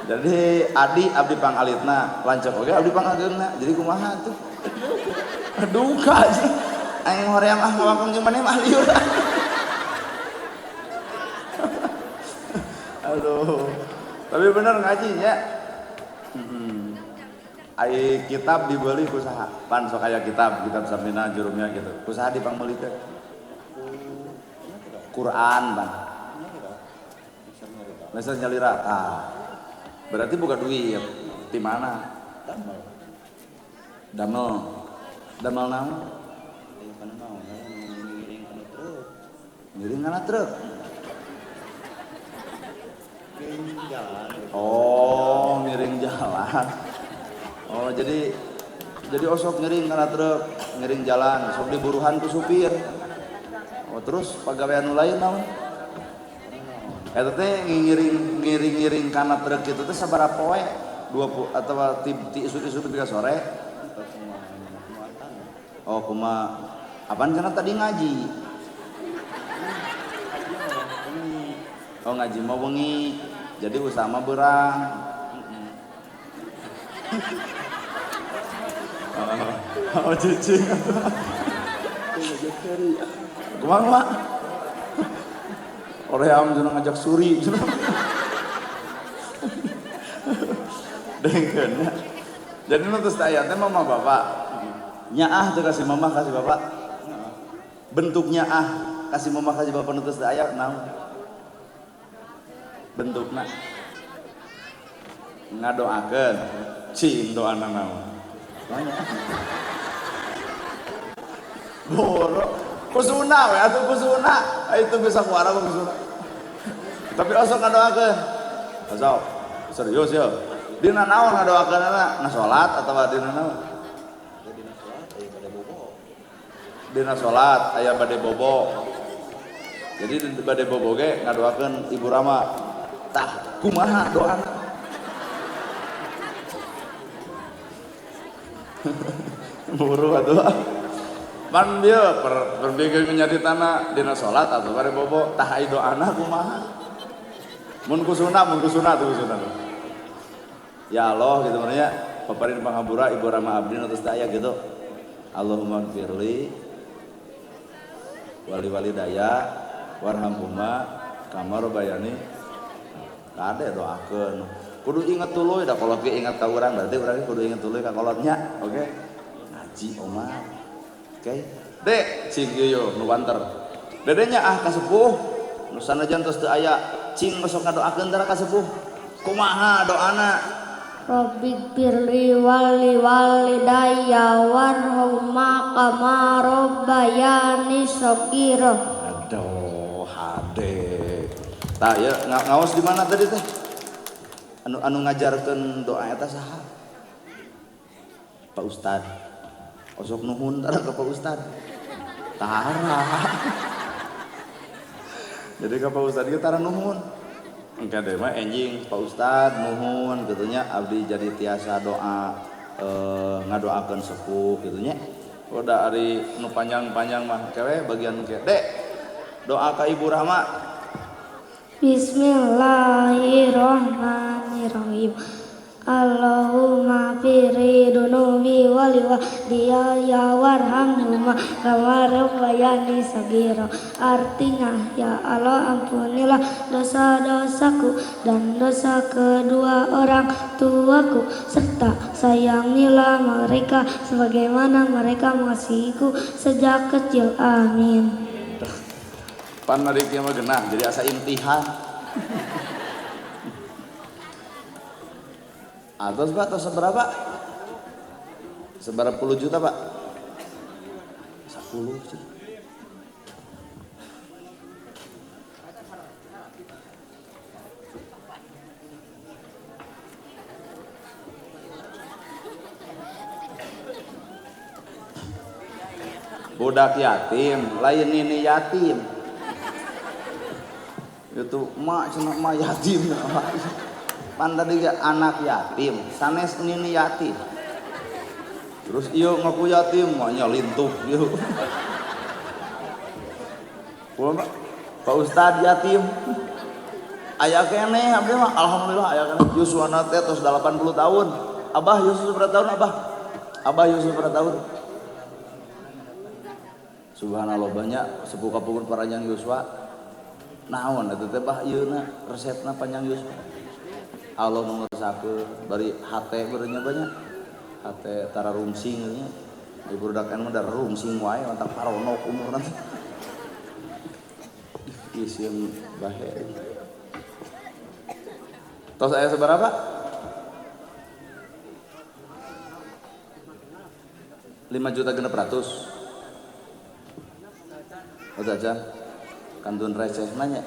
Jadi abdi pangalitna, lanceuk oge abdi pangageungna. Jadi kumaha tuh? Duka sih. Aing hoream ngawakong jeung maneh mah liur. Aduh. Tapi bener ngajinya. Ai kitab dibeli kusaha. Pan sok aya kitab Samina jurumnya gitu. Kusaha dipangmeuli teh? Quran, Pan. Masa nyalira. Berarti buka duit. Di mana? Damel naon? Ngiring kana truk. Oh, ngiring jalan. Oh, jadi osok ngiring kana truk, ngiring jalan, sok diburuhan ku supir. Oh, terus pagawean nu lain naon? Eta teh ngiring kana truk kitu teh sabaraha poe? 20 atau ti isu-isu pika sore? Oh, kumaha? Apaan kana tadi ngaji? Oh, ngaji mau wengi. Jadi usaha mah beurang. Oh, cicing. Kumaha, Mak? Oream cenah ngajak suri. Dengkeun. Jadi nu teu aya teh mama bapak. Nyaah teu kasih mama kasih bapak. Bentuknya kasih mama kasih bapak nu teu aya naon? Bentukna ngadoakeun cing doana naon banyak boro kusuna we atuh kusuna itu bisa kuara kusuna tapi osok ngadoakeun osok serius ya dina naon ngadoakeunna ngasolat atawa dina naon dina salat aya bade bobo jadi bade bobo ge ngadoakeun Ibu Rama tah kumaha doa buru atuh pan bieu perbege nyaditana dina salat atuh bare bobo tah ai doana kumaha mun kusuna tuh kusuna ya Allah gitu meureun nya paparin pangabura Ibu Rama abdi nu teu daya gitu Allahumma firli wali daya warhamhuma kamar bayani kade doakeun kudu inget tuluy da kolot ge ingat ka urang berarti urang kudu inget tuluy ka kolotnya oke ngaji omah oke dek cing ieu nu banter dedenya ka sepuh nu sanajan tos teu aya cing sok ngadoakeun tara ka sepuh kumaha doana Rabbi firli wali walidayya warhamma kama rabbayani shaghira. Aduh hade tah ya ngaos di mana tadi teh anu ngajarkeun doa eta saha Pak Ustad osok nuhun tara ka Pak Ustad tara jadi ka Pak Ustad ge tara nuhun engke deui mah enjing Pak Ustad nuhun kitu nya abdi jadi tiasa doa ngadoakeun sepuh kitu nya udah ari nu panjang-panjang mah kewe bagian ke dek doa ka Ibu Rahma Bismillahirrahmanirrahim. Allahumma firri dunubi wali walidayya warhamhuma kama rabbayani shaghira. Artinya, ya Allah ampunilah dosa-dosaku dan dosa kedua orang tuaku serta sayangilah mereka sebagaimana mereka mengasihiku sejak kecil. Amin. Pan nadiknya mah genah jadi asa imtihan. Atas Pak, atas seberapa? Seberapa puluh juta Pak? 10 sih. Budak yatim, lain ini yatim. Itu emak cenah emak yatim pan tadi anak yatim sanes nini yatim terus iyo ngaku yatim maknya lintuh gitu Pak Ustad yatim aya keneh abdi mah alhamdulillah aya keneh Yuswana teh tos 80 tahun Abah Yusuf berapa tahun Abah Yusuf berapa tahun subhanallah banyak sepuh kapungkur paranjang Yuswa naon eta teh bah ieu resepna panjang geus Allah nu ngersake bari hate beureunya banyak hate tara rungsing nya di budak kan mah da rungsing wae mantap paronok umurna ieu sieun bahe tos aya sabaraha 5.600.000 oh jajan kantun receh nanya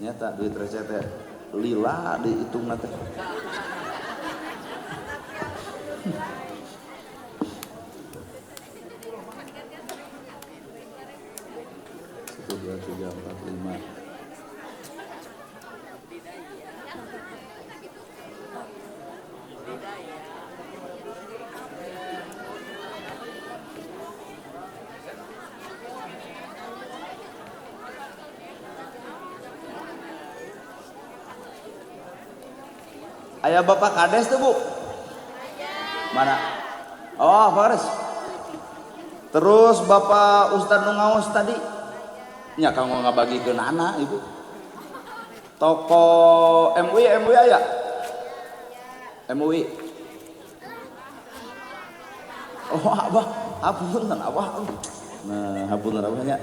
nyata duit receh teh lila dihitung teh 1, 2, 3, 4, 5 Ayah Bapak Kades tuh Bu? Mana? Oh Faris. Terus Bapak Ustadz Nungaos tadi? Nya kamu ngabagi ke Nana Ibu. Toko MUI aya? MUI. Oh Abah, hapunten Abah. Nah hapunten Abahnya.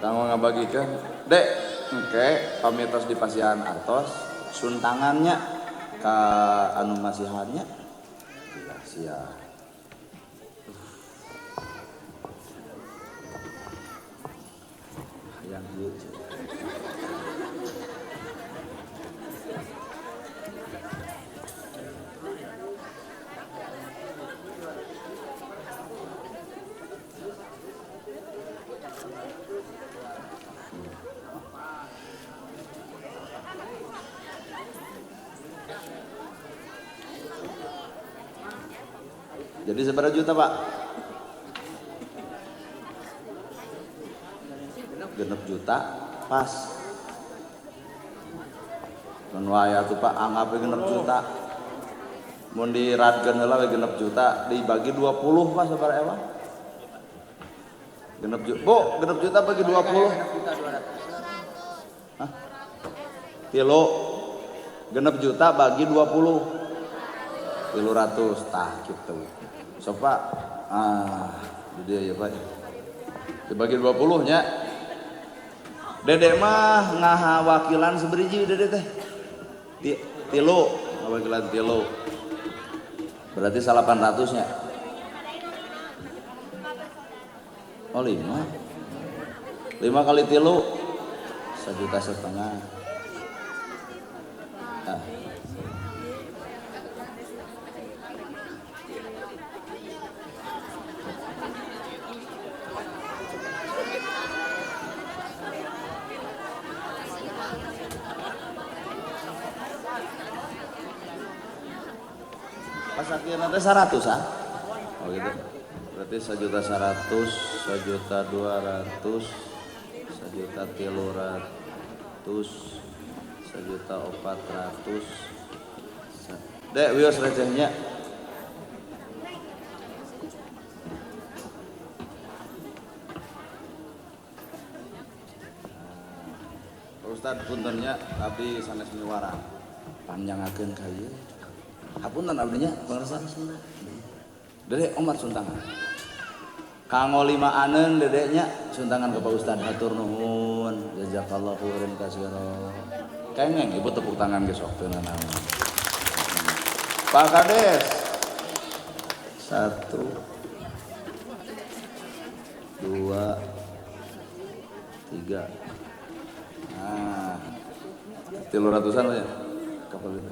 Kamu ngabagi ke Dek. Oke, pamitos di Pasihan Artos. Suntangannya ka anu masihannya sia yang lucu jadi seberapa juta Pak? 6 juta pas mun waya tuh Pak anggap 6 juta mun diratkeun heula 6 juta dibagi 20 Pak sabaraha ewa? 6 juta. Bu, 6 juta bagi 20. Hah? Kilo 6 juta bagi 20. 300 tah gitu. So Pak, dia ya Pak. Dibagi 20 nya. Dedek mah ngaha wakilan seberiji dedek teh. Tilo, wakilan tilo. Berarti 800 nya. Oh 5. 5 kali tilo 1,5 juta. Nah. Pas akhirnya nanti 100 ah. Oh gitu. Berarti 1,100.000, 1,200.000, 1,300.000, 1,400.000. Dek, wios recehnya. Ustadz puntennya abdi sanes miwara. Panjangakeun ka ieu. Hapunten abdinya pangarsan. Dedek omat suntangan. Kanggo 5 aneun dedeknya suntangan ke Pak Ustadz hatur nuhun. Jazakallahu khairan katsira. Kengeng ibu tepuk tangan ge sok teu naon. Pak Kades. 1 2 3. Nah. 300-an ya. Kapal itu.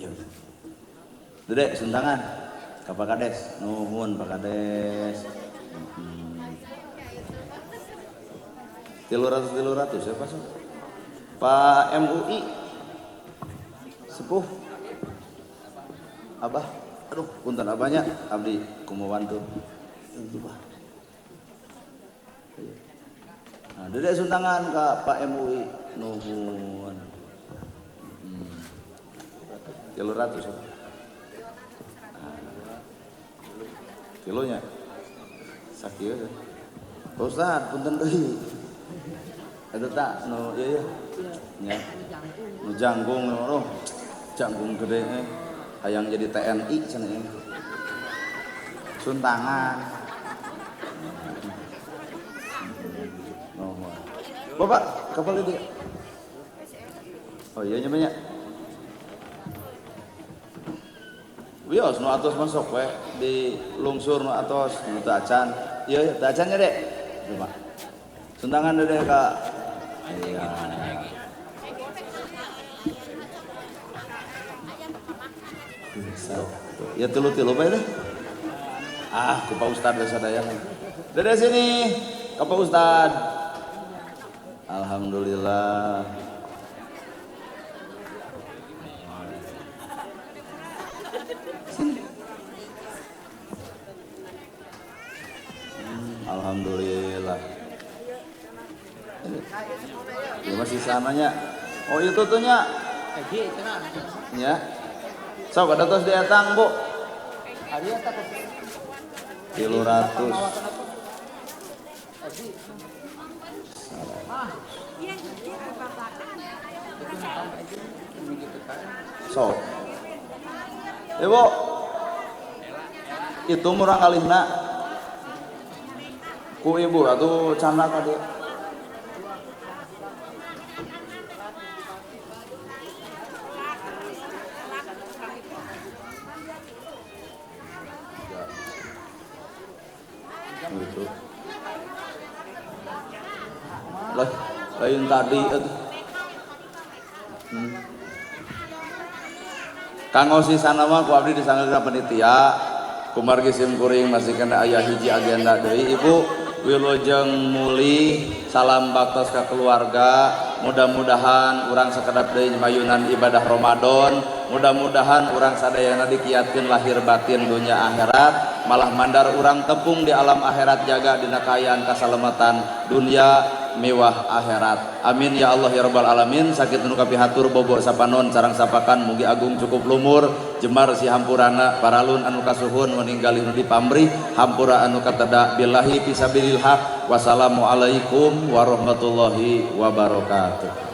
Iya. Dedek suntangan ka Pak Kades. Nuhun Pak Kades. 300 ya Pak. Pak MUI sepuh Abah, aduh punten abahnya abdi kumawan tuh. Nah, dedek suntangan ke Pak MUI nuhun. 300 ya. Kilonya sakieu. Ustaz punten deui. Eta tak nu ieu nya. Nu jangkung nu jangkung gede hayang jadi TNI cenah ieu. Suntangan. Oh. Bapak, kapal itu. Oh iya nya banyak. Wios nu atos masuk we di lungsur nu atos nu teu acan. Ieu teu acan nya Dek. Coba. Suntangan Dek ka. Iya. Ya tilu-tilu bae deh. Ah, ku Pak Ustad desa daya. Dede sini, ke Pak Ustad. Alhamdulillah. Alhamdulillah. Ya masih sananya. Oh itu tuh nya. Ya. Sok ada tos dietang, Bu. 300. Sok. Ibu. Itu murang kalihna. Ku ibu atuh canda ka dieu. Gitu. Lain tadi Kang Osi sana mah ku abdi disanggeuna panitia kumargi sim kuring masih kena aya hiji agenda deui Ibu wilujeng muli salam baktos ka keluarga mudah-mudahan urang sakedap deui mayunan ibadah Ramadan mudah-mudahan urang sadayana dikiatkeun lahir batin dunya akhirat malah mandar urang tepung di alam akhirat jaga dina kaayaan kasalamatan dunia mewah akhirat amin ya Allah ya rabbal alamin sakit nu kapihatur bobo sapanon sareng sapakan mugi agung cukup lumur jemar si hampurana paralun anu kasuhun meninggali nu dipamrih hampura anu kateda billahi fisabilil haq wassalamu alaikum warahmatullahi wabarakatuh.